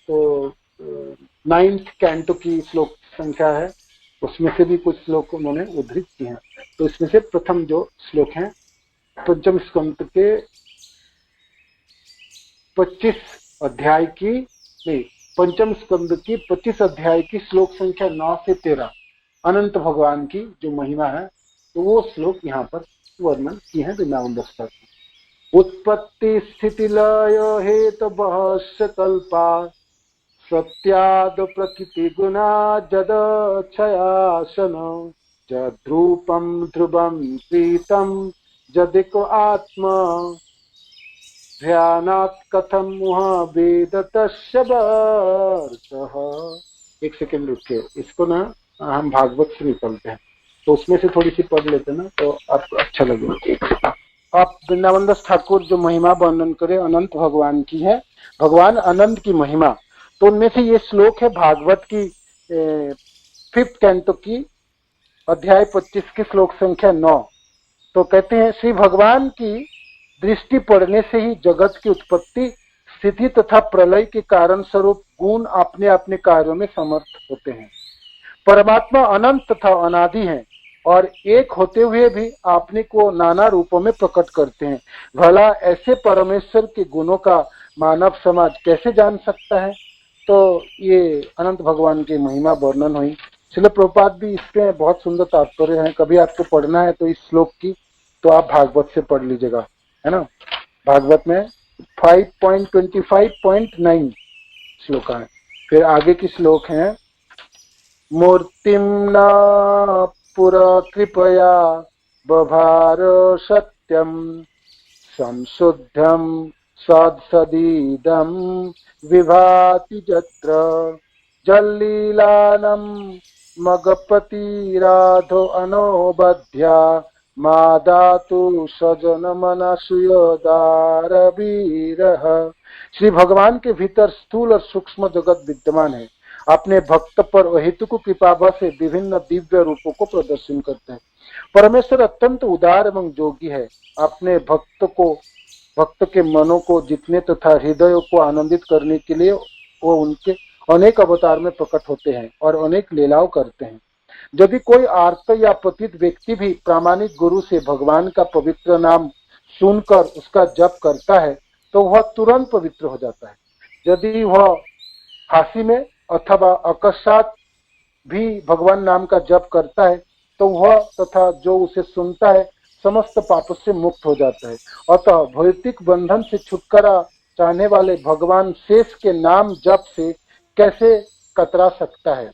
तो 9th कैंटो की श्लोक संख्या है, उसमें से भी कुछ श्लोक उन्होंने उद्धृत किए हैं। तो इसमें से प्रथम जो श्लोक हैं पंचम स्कंद के 25 अध्याय की, नहीं, पंचम स्कंद की 25 अध्याय की श्लोक संख्या 9 से 13 अनंत भगवान की जो महिमा है, तो वो श्लोक यहाँ पर वर्णन किए हैं वृंदावन दास ठाकुर। उत्पत्ति स्थिति लय हेतुभस्य कल्पा सत्याद प्रकृति गुणा जदक्षयासन जद्रूपम ध्रुवम प्रीतम जदिको आत्मा ध्यानात् कथम मुह वेद तस्य वर्तः। एक सेकेंड रुकिए, इसको ना हम भागवत से निकलते हैं तो उसमें से थोड़ी सी पढ़ लेते हैं ना, तो आपको अच्छा लगेगा। आप वृंदावन दास ठाकुर जो महिमा वर्णन करे अनंत भगवान की है, भगवान अनंत की महिमा, तो उनमें से ये श्लोक है भागवत की 5th कैंटो की अध्याय 25 की श्लोक संख्या 9। तो कहते हैं श्री भगवान की दृष्टि पड़ने से ही जगत की उत्पत्ति स्थिति तथा प्रलय के कारण स्वरूप गुण अपने अपने कार्यों में समर्थ होते हैं। परमात्मा अनंत तथा अनादि है और एक होते हुए भी अपने को नाना रूपों में प्रकट करते हैं। भला ऐसे परमेश्वर के गुणों का मानव समाज कैसे जान सकता है। तो ये अनंत भगवान की महिमा वर्णन हुई। श्रील प्रभुपाद भी इसमें बहुत सुंदर तात्पर्य है, कभी आपको पढ़ना है तो इस श्लोक की तो आप भागवत से पढ़ लीजिएगा, है ना। भागवत में 5.25.9 श्लोक है। फिर आगे की श्लोक है मूर्तिम न पुरा कृपया बभार सत्यम संशुद्धम सदसदीदम विभाति जत्र जल्लीलानम मगपति राधो अनोबध्या मादातु सजन मनसुयोदार वीरः। श्री भगवान के भीतर स्थूल और सूक्ष्म जगत विद्यमान है, अपने भक्त पर अहेतुक कृपाभा से विभिन्न दिव्य रूपों को प्रदर्शन करते हैं। परमेश्वर अत्यंत उदार एवं जोगी है, अपने भक्त के मनों को जीतने तथा हृदयों को आनंदित करने के लिए वो उनके अनेक अवतार में प्रकट होते हैं और अनेक लीलाओं करते हैं। यदि कोई आर्त या पतित व्यक्ति भी प्रामाणिक गुरु से भगवान का पवित्र नाम सुनकर उसका जप करता है तो वह तुरंत पवित्र हो जाता है। यदि वह हासी में अथवा अकस्मात भी भगवान नाम का जप करता है तो वह तथा जो उसे सुनता है समस्त पापों से मुक्त हो जाता है। अतः भौतिक बंधन से छुटकारा चाहने वाले भगवान शेष के नाम जप से कैसे कतरा सकता है,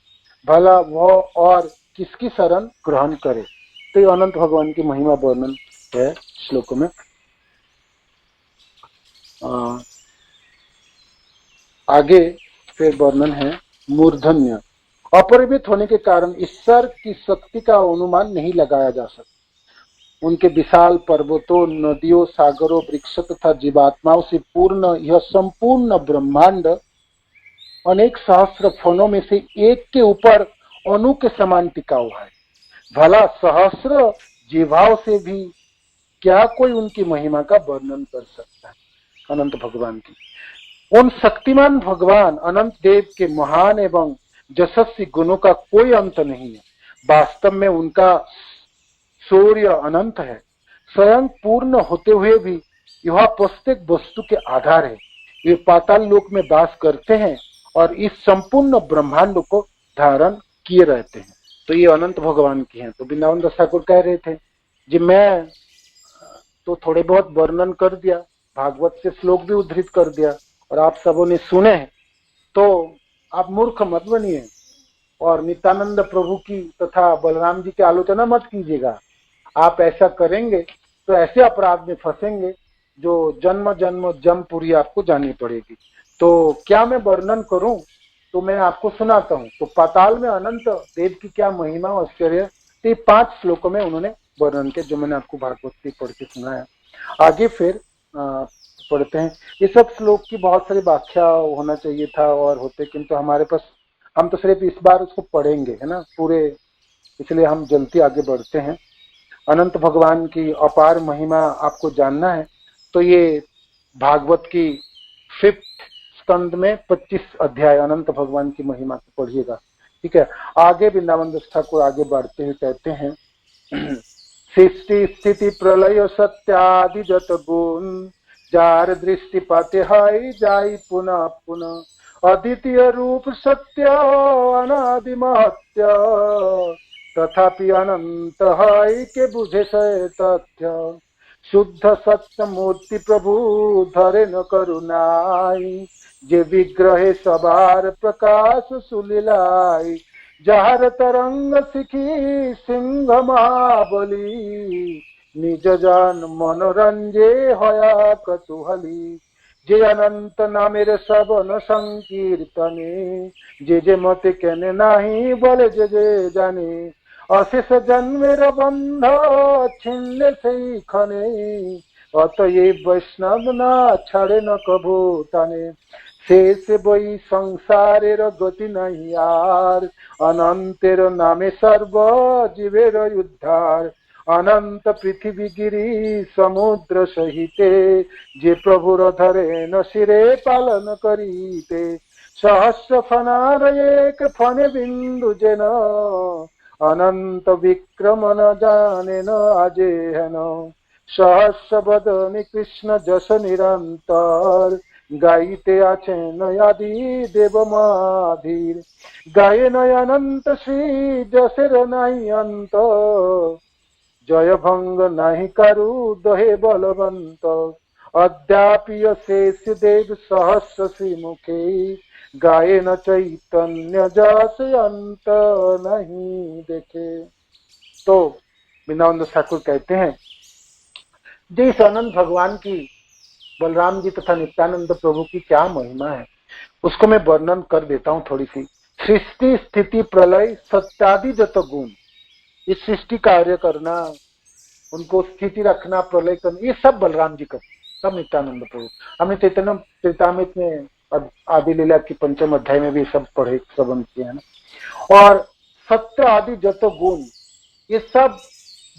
भला वह और किसकी शरण ग्रहण करे। तो ये अनंत भगवान की महिमा वर्णन है श्लोक में। आगे फिर वर्णन है मूर्धन्य। अपरिमित होने के कारण ईश्वर की शक्ति का अनुमान नहीं लगाया जा सकता। उनके विशाल पर्वतों, नदियों, सागरों, वृक्ष तथा जीवात्माओं से पूर्ण यह संपूर्ण ब्रह्मांड अनेक सहस्र फनों में से एक के ऊपर अणु के समान टिका हुआ है। भला सहस्र जीवाओं से भी क्या कोई उनकी महिमा का वर्णन कर सकता है? अनंत भगवान की, उन शक्तिमान भगवान अनंत देव के महान एवं यशस्वी गुणों का कोई अंत नहीं है। वास्तव में उनका शौर्य अनंत है। स्वयं पूर्ण होते हुए भी यह प्रत्येक वस्तु के आधार है। वे पाताल लोक में वास करते हैं और इस संपूर्ण ब्रह्मांड को धारण किए रहते हैं। तो ये अनंत भगवान की हैं। तो वृंदावन दास ठाकुर कह रहे थे जी, मैं तो थोड़े बहुत वर्णन कर दिया, भागवत से श्लोक भी उद्धृत कर दिया और आप सबों ने सुने हैं, तो आप मूर्ख मत बनिए और नित्यानंद प्रभु की तथा बलराम जी की आलोचना मत कीजिएगा। आप ऐसा करेंगे तो ऐसे अपराध में फंसेंगे जो जन्म जन्म जमपुरी आपको जानी पड़ेगी। तो क्या मैं वर्णन करूं? तो मैं आपको सुनाता हूं। तो पाताल में अनंत देव की क्या महिमा और आश्चर्य, तो 5 श्लोकों में उन्होंने वर्णन किया, जो मैंने आपको भागवत की पढ़ के सुनाया। आगे फिर पढ़ते हैं। ये सब श्लोक की बहुत सारी व्याख्या होना चाहिए था और होते, किंतु हमारे पास, हम तो सिर्फ इस बार उसको पढ़ेंगे, है ना, पूरे, इसलिए हम जल्दी आगे बढ़ते हैं। अनंत भगवान की अपार महिमा आपको जानना है तो ये भागवत की 5th स्कंद में 25 अध्याय अनंत भगवान की महिमा को पढ़िएगा, ठीक है। आगे वृंदावन दास ठाकुर आगे बढ़ते हुए कहते हैं, सृष्टि स्थिति प्रलय सत्यादि जत गुण, जार दृष्टि पाते हाय जाई पुनः पुनः, अद्वितीय रूप सत्य अनादि महत्य, तथापि अनंत है के बुझे से तथ्य, शुद्ध सत्य मूर्ति प्रभु धरे न करुणाई, जे विग्रहे सबार प्रकाश सुलीलाई, जहर तरंग सिखी सिंह महाबली, निज जान मनोरंजे हया कतुहली, जे अनंत नामेर सबन संकीर्तने, जे मते केने नाही बोले जे जाने, अशेष जन्मेर बंध छिन्ने से खने, अतये वैष्णव ना छाड़े न कभू ताने, शेष बई संसारेर गति नहीं यार, अनंतेर नामे सर्व जीवेर उद्धार, अनंत पृथ्वी गिरी समुद्र सहिते, जे प्रभुर धरे न शिरे पालन करीते, सहस्र फनार एक फने बिंदु जेन, अनंत विक्रम न जाने न आजे है न, सहस्र बदनी कृष्ण जस निरंतर, गाइते आचेन आदि देव माधीर, गाये नय अनंत श्री जसेर नहीं अंत, जय भंग नहीं करु दहे बलवंत, अद्यापि शेष देव सहस्र श्रीमुखे, गाये न चैतन्य जस अंत नहीं देखे। तो वृंदावन दास ठाकुर कहते हैं, जिस अनंत भगवान की, बलराम जी तथा नित्यानंद प्रभु की क्या महिमा है, उसको मैं वर्णन कर देता हूँ थोड़ी सी। सृष्टि स्थिति प्रलय सत्यादि जत गुण, इस सृष्टि कार्य करना, उनको स्थिति रखना, प्रलय करना, ये सब बलराम जी करते, सब नित्यानंद प्रभु। हमने चैतन्य चरितामृत में आदि लीला की 5म अध्याय में भी सब पढ़े, श्रवण किए हैं ना। और सत्य आदि जत गुण, ये सब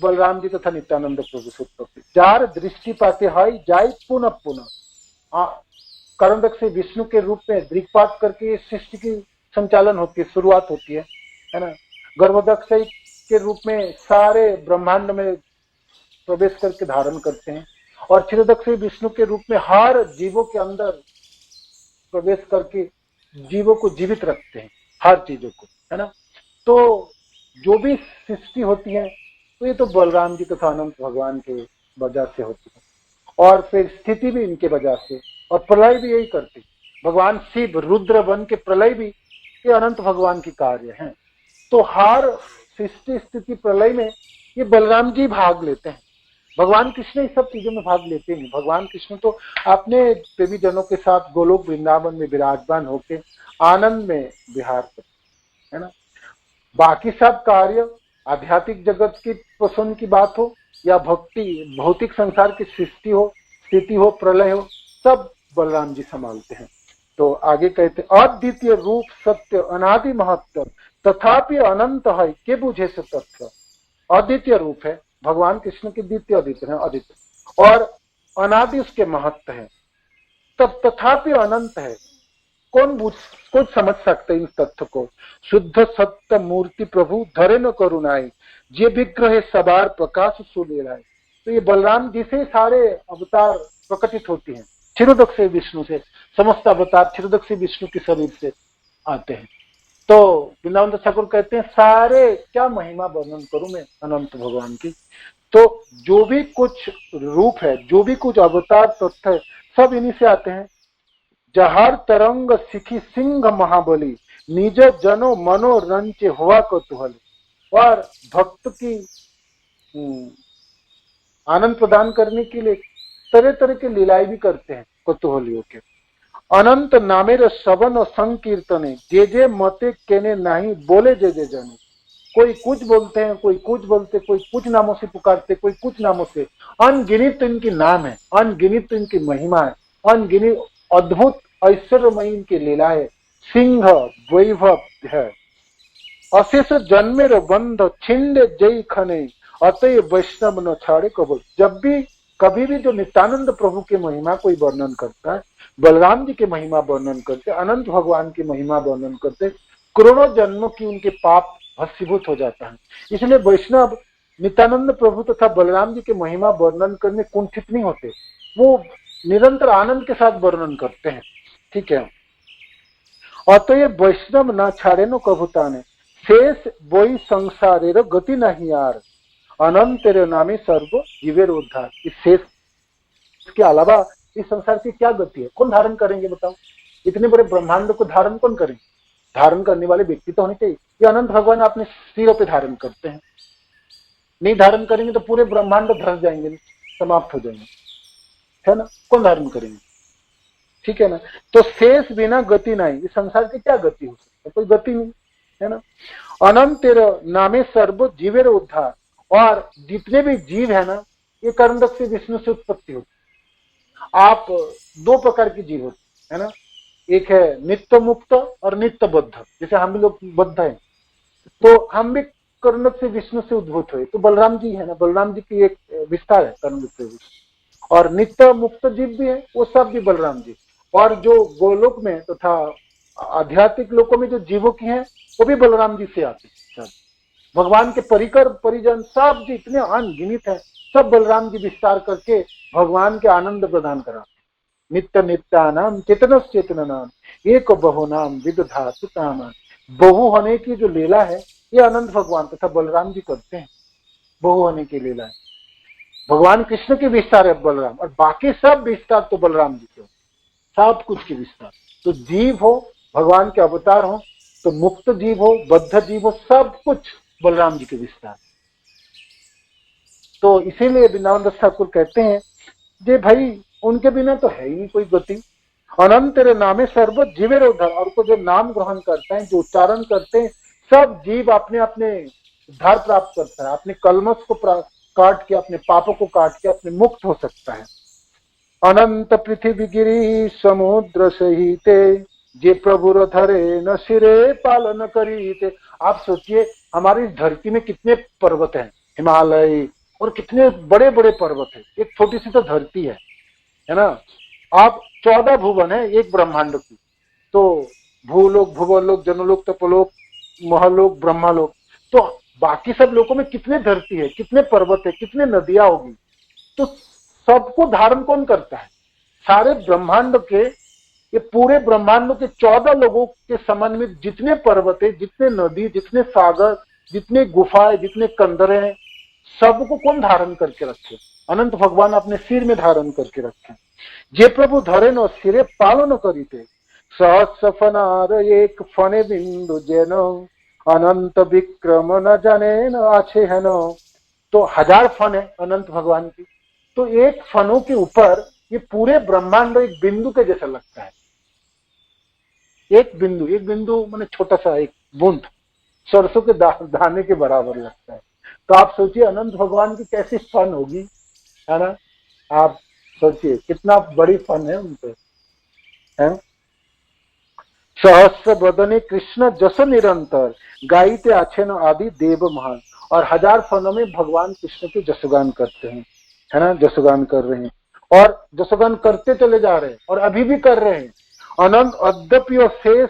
बलराम जी तथा नित्यानंद प्रभु से उत्पत्ति। जार दृष्टि पाते हाय जाय पुनः पुनः, कर्णदक से विष्णु के रूप में दृक्पात करके सृष्टि की संचालन होती है, शुरुआत होती है ना। गर्भदक्ष के रूप में सारे ब्रह्मांड में प्रवेश करके धारण करते हैं, और क्षीरोदक से विष्णु के रूप में हर जीवों के अंदर प्रवेश करके जीवों को जीवित रखते हैं, हर चीजों को, है ना। तो जो भी सृष्टि होती है तो ये तो बलराम जी तथा अनंत भगवान के वजह से होती है, और फिर स्थिति भी इनके वजह से, और प्रलय भी यही करते। भगवान शिव रुद्र बन के प्रलय भी ये अनंत भगवान की कार्य हैं। तो हर सृष्टि स्थिति प्रलय में ये बलराम जी भाग लेते हैं। भगवान कृष्ण इस सब चीजों में भाग लेते हैं। भगवान कृष्ण तो अपने देवी जनों के साथ गोलोक वृंदावन में विराजमान होकर आनंद में विहार करते, है ना। बाकी सब कार्य आध्यात्मिक जगत की पसंद की बात हो या भक्ति भौतिक संसार की सृष्टि हो, स्थिति हो, प्रलय हो, सब बलराम जी संभालते हैं। तो आगे कहते, अद्वितीय रूप सत्य अनादि महत्व, तथापि अनंत है के बुझे से तथ्य। अद्वितीय रूप है, भगवान कृष्ण की द्वितीय अदिति है, अदिति और अनादि उसके महत्व है, तब तथापि अनंत है। कौन समझ सकते इन तथ्य को। शुद्ध सत्य मूर्ति प्रभु धरे न करुणाई, जे विग्रह सबार प्रकाश सुलेलाए। तो ये बलराम जी से सारे अवतार प्रकटित होती हैं, क्षीरोदक से विष्णु से, समस्त अवतार क्षीरोदक से विष्णु के शरीर से आते हैं। तो वृंदावन ठाकुर कहते हैं सारे क्या महिमा वर्णन करूं मैं अनंत भगवान की। तो जो भी कुछ रूप है, जो भी कुछ अवतार तत्व है, सब इन्हीं से आते हैं। जहार तरंग सिखी सिंह महाबली, निज जनो मनो रंचे हुआ कौतूहल। और भक्त की आनंद प्रदान करने के लिए तरह तरह के लीलाएं भी करते हैं कौतूहलियों के। अनंत नामेर सवन और संकीर्तने, जे जे मते केने नहीं बोले जे जे जने। कोई कुछ बोलते हैं, कोई कुछ बोलते, कोई कुछ नामों से पुकारते, कोई कुछ नामों से। अनगिनित इनकी नाम है, अनगिनित इनकी महिमा है, अनगिनित अद्भुत ऐश्वर्यमयी इनकी लीला है। सिंह वैभव है, अशेष जन्मेर बंध छिंदे जय खने, अतय वैष्णव न छाड़े कबूल। जब भी कभी भी जो नित्यानंद प्रभु के महिमा कोई वर्णन करता है, बलराम जी के महिमा वर्णन करते, अनंत भगवान की महिमा वर्णन करते, करोड़ों जन्मों की उनके पाप भस्मीभूत हो जाता है। इसलिए वैष्णव नित्यानंद प्रभु तथा बलराम जी के महिमा वर्णन करने कुंठित नहीं होते, वो निरंतर आनंद के साथ वर्णन करते हैं। ठीक है। अतः वैष्णव न छाड़े नो कभुताने, शेष वही संसारेर गति नहीं यार, अनंत तेरे नामे सर्व जीवेर उद्धार। इस शेष के अलावा इस संसार की क्या गति है, कौन धारण करेंगे बताओ। इतने बड़े ब्रह्मांड को धारण कौन करेंगे, धारण करने वाले व्यक्ति तो होने चाहिए। ये अनंत भगवान अपने सिरों पे धारण करते हैं, नहीं धारण करेंगे तो पूरे ब्रह्मांड धस जाएंगे, समाप्त हो जाएंगे, है ना। कौन धारण करेंगे, ठीक है ना। तो शेष बिना गति नहीं, इस संसार की क्या गति हो सकती है, कोई गति नहीं, है ना। अनंत तेरे नामे सर्व जीवेर उद्धार। और जितने भी जीव है ना, ये कर्मदक से विष्णु से उत्पत्ति होती है। आप दो प्रकार की जीव होते है ना, एक है नित्य मुक्त और नित्य बद्ध। जैसे हम भी लोग बद्ध हैं, तो हम भी कर्मदक से विष्णु से उद्भूत हुए, तो बलराम जी है ना, बलराम जी की एक विस्तार है कर्मदक से विष्णु। और नित्य मुक्त जीव भी है, वो सब भी बलराम जी। और जो गोलोक में तथा आध्यात्मिक लोकों में जो जीवों की है, वो भी बलराम जी से आते हैं। भगवान के परिकर परिजन सब जितने अनगिनित है, सब बलराम जी विस्तार करके भगवान के आनंद प्रदान कराते। नित्य नित्यानाम चेतनस चेतनाम, एक बहु नाम विदधातु कामान। बहु होने की जो लीला है, ये अनंत भगवान तथा बलराम जी करते हैं। बहु होने की लीला है, भगवान कृष्ण के विस्तार है बलराम, और बाकी सब विस्तार तो बलराम जी के, सब कुछ के विस्तार। तो जीव हो, भगवान के अवतार हो, तो मुक्त जीव हो, बद्ध जीव हो, सब कुछ बलराम जी के विस्तार। तो इसीलिए वृंदावन दास ठाकुर कहते हैं जे भाई उनके बिना तो है ही नहीं कोई गति। अनंत तेरे नामे सर्व जीवेर उद्धार। और को जो नाम ग्रहण करते हैं, जो उच्चारण करते हैं, सब जीव अपने अपने उद्धार प्राप्त करता है, अपने कलमश को काट के, अपने पापों को काट के अपने मुक्त हो सकता है। अनंत पृथ्वी गिरी समुद्र सहिते, जे प्रभुर धरे न सिरे पालन करीते। आप सोचिए हमारी इस धरती में कितने पर्वत हैं, हिमालय, और कितने बड़े बड़े पर्वत हैं। एक छोटी सी तो धरती है ना। आप 14 भुवन है एक ब्रह्मांड की। तो भूलोक, भुवलोक, जनलोक, तपलोक, महलोक, ब्रह्मलोक, तो बाकी सब लोगों में कितने धरती है, कितने पर्वत है, कितने नदियां होगी। तो सबको धारण कौन करता है, सारे ब्रह्मांड के, ये पूरे ब्रह्मांड के 14 लोगों के समन्वित जितने पर्वत है, जितने नदी, जितने सागर, जितने गुफाएं, जितने कंदरे हैं, सबको कौन धारण करके रखे, अनंत भगवान अपने सिर में धारण करके रखे। जे प्रभु धरे न सिरे पालन करीते, सहस्र फनार एक फने बिंदु जैन, अनंत विक्रम न जाने न आछे है न। तो 1000 फन है अनंत भगवान की, तो एक फनों के ऊपर ये पूरे ब्रह्मांड एक बिंदु के जैसा लगता है। एक बिंदु माने छोटा सा एक बूंद, सरसों के दाने के बराबर लगता है। तो आप सोचिए अनंत भगवान की कैसी फन होगी, है ना। आप सोचिए कितना बड़ी फन है उन पे, है। सहस्र बदने कृष्ण जस निरंतर, गाइते आछे न आदि देव महान। और 1000 फनों में भगवान कृष्ण के जसगान करते हैं, है ना, जसगान कर रहे हैं और जसगान करते चले जा रहे हैं और अभी भी कर रहे हैं। अनंत अद्यपि शेष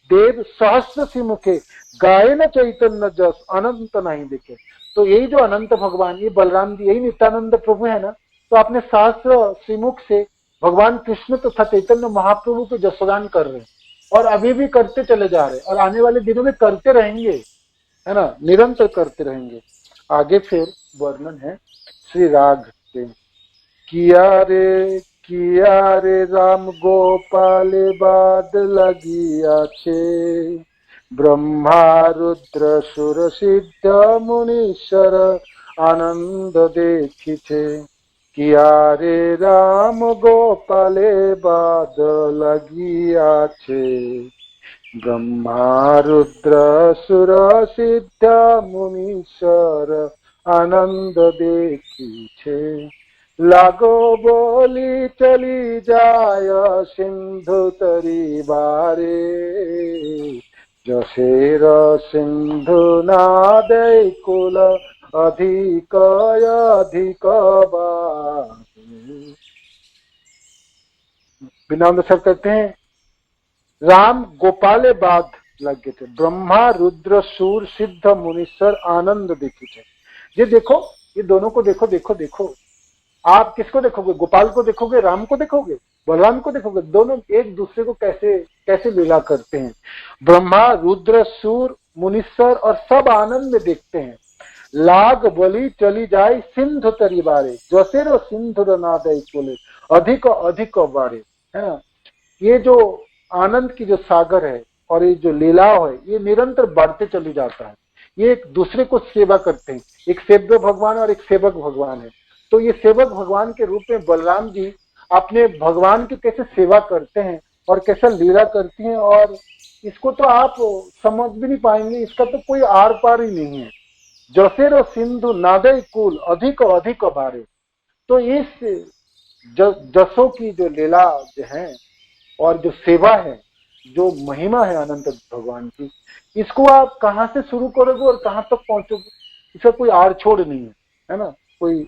देव सहस्र सी मुखे गाये न चैतन्य जस अनंत नहीं दिखे। तो यही जो अनंत भगवान, ये बलराम जी, यही नित्यानंद प्रभु है ना। तो अपने सहस्र श्रीमुख से भगवान कृष्ण तथा चैतन्य महाप्रभु के जसगान कर रहे हैं और अभी भी करते चले जा रहे हैं और आने वाले दिनों में करते रहेंगे, है ना, निरंतर करते रहेंगे। आगे फिर वर्णन है श्री राग के। किया रे राम गोपाले बाद लगिया छे, ब्रह्मा रुद्र सुर सिद्ध मुनीश्वर आनंद देखिछे। किया रे राम गोपाले बाद लगिया छे, ब्रह्मा रुद्र सुर सिद्ध मुनीश्वर आनंद देखिछे। लागो बोली चली जाय सिंधु तरी बारे, जसेर सिंधु नादय कुल अधिक अधिक बारे। वृंदावन सर कहते हैं राम गोपाले बाद लग गए थे, ब्रह्मा रुद्र सूर सिद्ध मुनीश्वर आनंद देखी थे। ये देखो, ये दोनों को देखो देखो देखो। आप किसको देखोगे? गोपाल को देखोगे, राम को देखोगे, बलराम को देखोगे। दोनों एक दूसरे को कैसे कैसे लीला करते हैं। ब्रह्मा रुद्र सूर मुनीश्वर और सब आनंद में देखते हैं। लाग बलि चली जाए सिंधु तरी बारे, जसेरो सिंधु नादय बोले अधिक अधिक बारे, है ना। ये जो आनंद की जो सागर है और ये जो लीला है, ये निरंतर बढ़ते चली जाता है। ये एक दूसरे को सेवा करते हैं। एक सेव्य भगवान और एक सेवक भगवान है। तो ये सेवक भगवान के रूप में बलराम जी अपने भगवान की कैसे सेवा करते हैं और कैसे लीला करती हैं, और इसको तो आप समझ भी नहीं पाएंगे। इसका तो कोई आर पार ही नहीं है। जसेरो सिंधु नादय कुल अधिक अधिक बारे। तो इस जसों की जो लीला जो है और जो सेवा है, जो महिमा है अनंत भगवान की, इसको आप कहाँ से शुरू करोगे और कहाँ तक पहुंचोगे, इसका कोई आड़ छोड़ नहीं है ना। कोई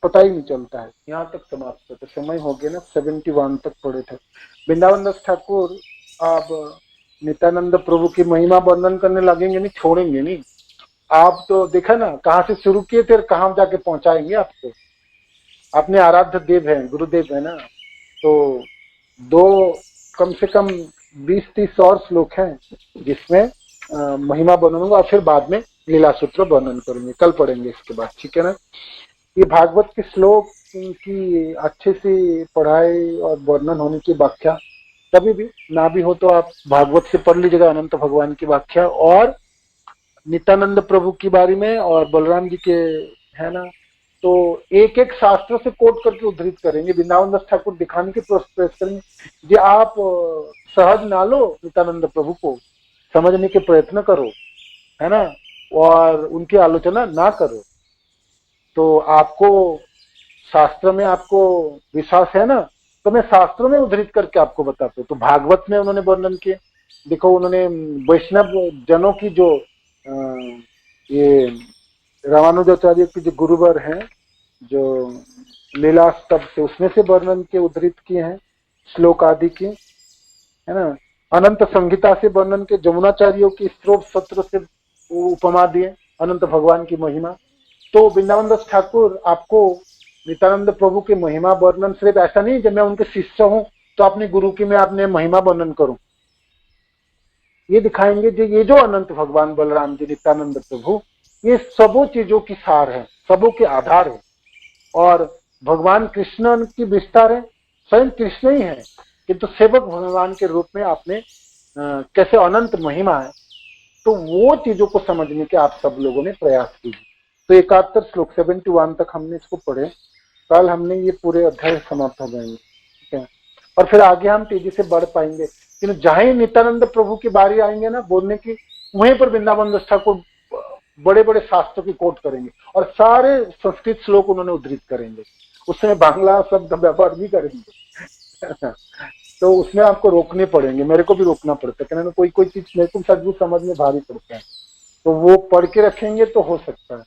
पता ही नहीं चलता है। यहाँ तक समाप्त होते समय हो गया ना। 71 तक पढ़े थे। वृंदावन दास ठाकुर आप नित्यानंद प्रभु की महिमा वर्णन करने लगेंगे नहीं, छोड़ेंगे नहीं। आप तो देखा ना कहाँ से शुरू किए थे और कहाँ जाके पहुंचाएंगे आपको। अपने आराध्य देव हैं, गुरुदेव है ना। तो दो कम से कम 20-30 और श्लोक हैं जिसमें महिमा वर्णन और फिर बाद में लीला सूत्र वर्णन करेंगे। कल पढ़ेंगे इसके बाद, ठीक है ना। ये भागवत के श्लोक की अच्छे से पढ़ाई और वर्णन होने की व्याख्या कभी भी ना भी हो तो आप भागवत से पढ़ लीजिएगा अनंत भगवान की व्याख्या और नित्यानंद प्रभु के बारे में और बलराम जी के, है ना। तो एक एक शास्त्र से कोट करके उद्धृत करेंगे। वृंदावन दास ठाकुर दिखाने की प्रयास करेंगे जी। आप सहज ना लो नित्यानंद प्रभु को, समझने के प्रयत्न करो, है ना, और उनकी आलोचना ना करो। तो आपको शास्त्र में आपको विश्वास है ना, तो मैं शास्त्रों में उद्धृत करके आपको बताता हूँ। तो भागवत में उन्होंने वर्णन किए। देखो उन्होंने वैष्णव जनों की जो ये रामानुजाचार्य की जो गुरुवर हैं, जो लीला स्तव से उसमें से वर्णन के उद्धृत किए हैं श्लोक आदि के, है ना। अनंत संहिता से वर्णन के, जमुनाचार्यों की स्त्रोत सत्र से उपमा दिए अनंत भगवान की महिमा। तो वृंदावन दास ठाकुर आपको नित्यानंद प्रभु की महिमा वर्णन सिर्फ ऐसा नहीं जब मैं उनके शिष्य हूं तो अपने गुरु की मैं अपने महिमा वर्णन करूं, ये दिखाएंगे जो ये जो अनंत भगवान बलराम जी नित्यानंद प्रभु, ये सबों चीजों की सार है, सबों के आधार है। और भगवान कृष्ण की विस्तार है, स्वयं कृष्ण ही है, किंतु सेवक भगवान के रूप में आपने कैसे अनंत महिमा है। तो वो चीजों को समझने के आप सब लोगों ने प्रयास कीजिए। तो 71 श्लोक 71 तक हमने इसको पढ़े। कल हमने ये पूरे अध्याय समाप्त हो जाएंगे, ठीक है। और फिर आगे हम तेजी से बढ़ पाएंगे। लेकिन जहां ही नित्यानंद प्रभु की बारी आएंगे ना बोलने की, वहीं पर वृंदावन दास ठाकुर बड़े बड़े शास्त्रों की कोट करेंगे और सारे संस्कृत श्लोक उन्होंने उद्धृत करेंगे। उसमें बांग्ला शब्द व्यवहार भी करेंगे। तो उसमें आपको रोकने पड़ेंगे, मेरे को भी रोकना पड़ता है, कहना कोई कोई चीज मेरे को सचमुच समझ में भारी पड़ता है। तो वो पढ़ के रखेंगे तो हो सकता है।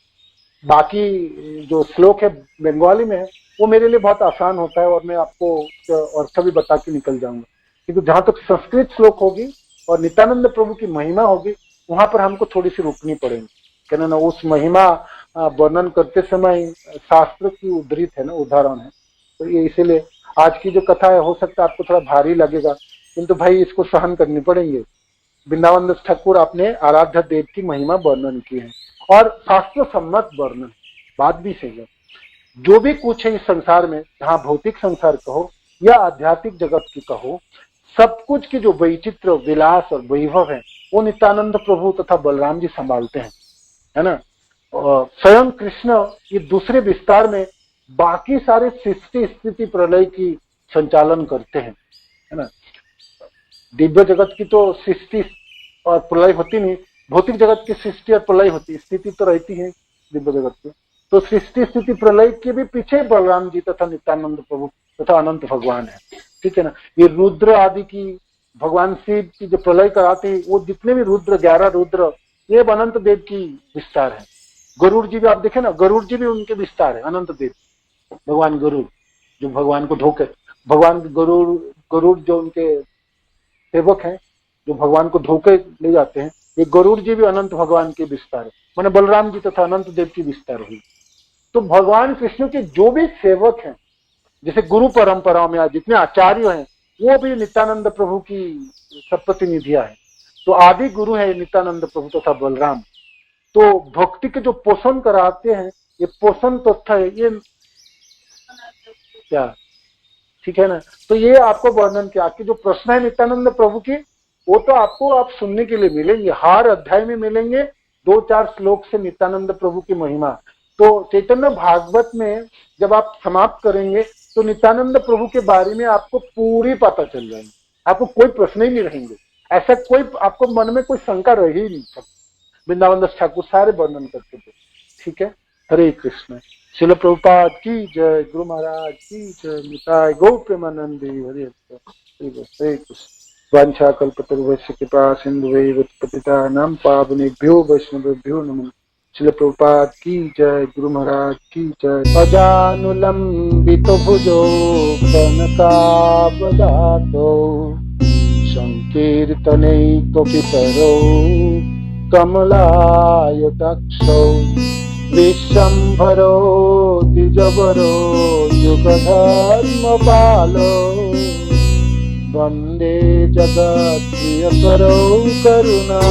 बाकी जो श्लोक है बंगाली में वो मेरे लिए बहुत आसान होता है और मैं आपको अर्थ भी बता के निकल जाऊंगा, किंतु जहां तक संस्कृत श्लोक होगी और नित्यानंद प्रभु की महिमा होगी वहां पर हमको थोड़ी सी रुकनी पड़ेगी, क्या ना उस महिमा वर्णन करते समय शास्त्र की उद्धृत है ना, उदाहरण है। तो ये इसीलिए आज की जो कथा है हो सकता है आपको थोड़ा भारी लगेगा, किंतु भाई इसको सहन करनी पड़ेंगे। वृंदावन दास ठाकुर आपने आराध्य देव की महिमा वर्णन की है और शास्त्र सम्मत वर्णन, बात भी सही है। जो भी कुछ है इस संसार में, जहां भौतिक संसार कहो या आध्यात्मिक जगत की कहो, सब कुछ की जो वैचित्र विलास और वैभव है वो नित्यानंद प्रभु तथा बलराम जी संभालते हैं, है ना। स्वयं कृष्ण ये दूसरे विस्तार में बाकी सारे सृष्टि स्थिति प्रलय की संचालन करते हैं, है ना। दिव्य जगत की तो सृष्टि और प्रलय होती नहीं, भौतिक जगत की सृष्टि और प्रलय होती, स्थिति तो रहती है दिव्य जगत की। तो सृष्टि स्थिति प्रलय के भी पीछे बलराम जी तथा नित्यानंद प्रभु तथा अनंत भगवान है, ठीक है ना। ये रुद्र आदि की भगवान शिव की जो प्रलय कराते हैं वो जितने भी रुद्र 11 रुद्र ये अनंत देव की विस्तार है। गरुड़ जी भी आप देखे ना, गरुड़ जी भी उनके विस्तार है, अनंत देव भगवान गरुड़ जो भगवान को धोखे, भगवान गरुड़ जो उनके सेवक हैं जो भगवान को धोखे ले जाते हैं, ये गरुड़ जी भी अनंत भगवान के विस्तार है, माने बलराम जी तथा अनंत देव की विस्तार हुई। तो भगवान कृष्ण के जो भी सेवक हैं, जैसे गुरु परंपरा में आज जितने आचार्य हैं वो भी नित्यानंद प्रभु की सब प्रतिनिधियां हैं। तो आदि गुरु है नित्यानंद प्रभु तथा बलराम। तो भक्ति के जो पोषण कराते हैं ये पोषण तत्व है ये क्या, ठीक है ना। तो ये आपको वर्णन किया, आपके जो प्रश्न है नित्यानंद प्रभु की वो तो आपको आप सुनने के लिए मिलेंगे, हर अध्याय में मिलेंगे 2-4 श्लोक से नित्यानंद प्रभु की महिमा। तो चैतन्य भागवत में जब आप समाप्त करेंगे तो नित्यानंद प्रभु के बारे में आपको पूरी पता चल जाएगी, आपको कोई प्रश्न ही नहीं रहेंगे, ऐसा कोई आपको मन में कोई शंका रह ही नहीं सकती। वृंदावन दास ठाकुर सारे वर्णन करते थे, ठीक है। हरे कृष्ण। शिल प्रभुपाद की जय, गुरु महाराज की जय, निताय गौ प्रेमानंदी। हरे कृष्ण। वांछा कल्पतरुभ्यश्च कृपा सिन्धुभैव पतितानां पावनेभ्यो वैष्णवेभ्यो नमः। शिल प्रभुपाद की जय, गुरु महाराज की जय। अजानुलंबितो भुजो कनकावदातो संकीर्तनैकपितरो कमलायताक्षौ विश्वम्भरो द्विजवरो युगधर्मपालो वन्दे जगत्प्रियकरौ करुणावतारो।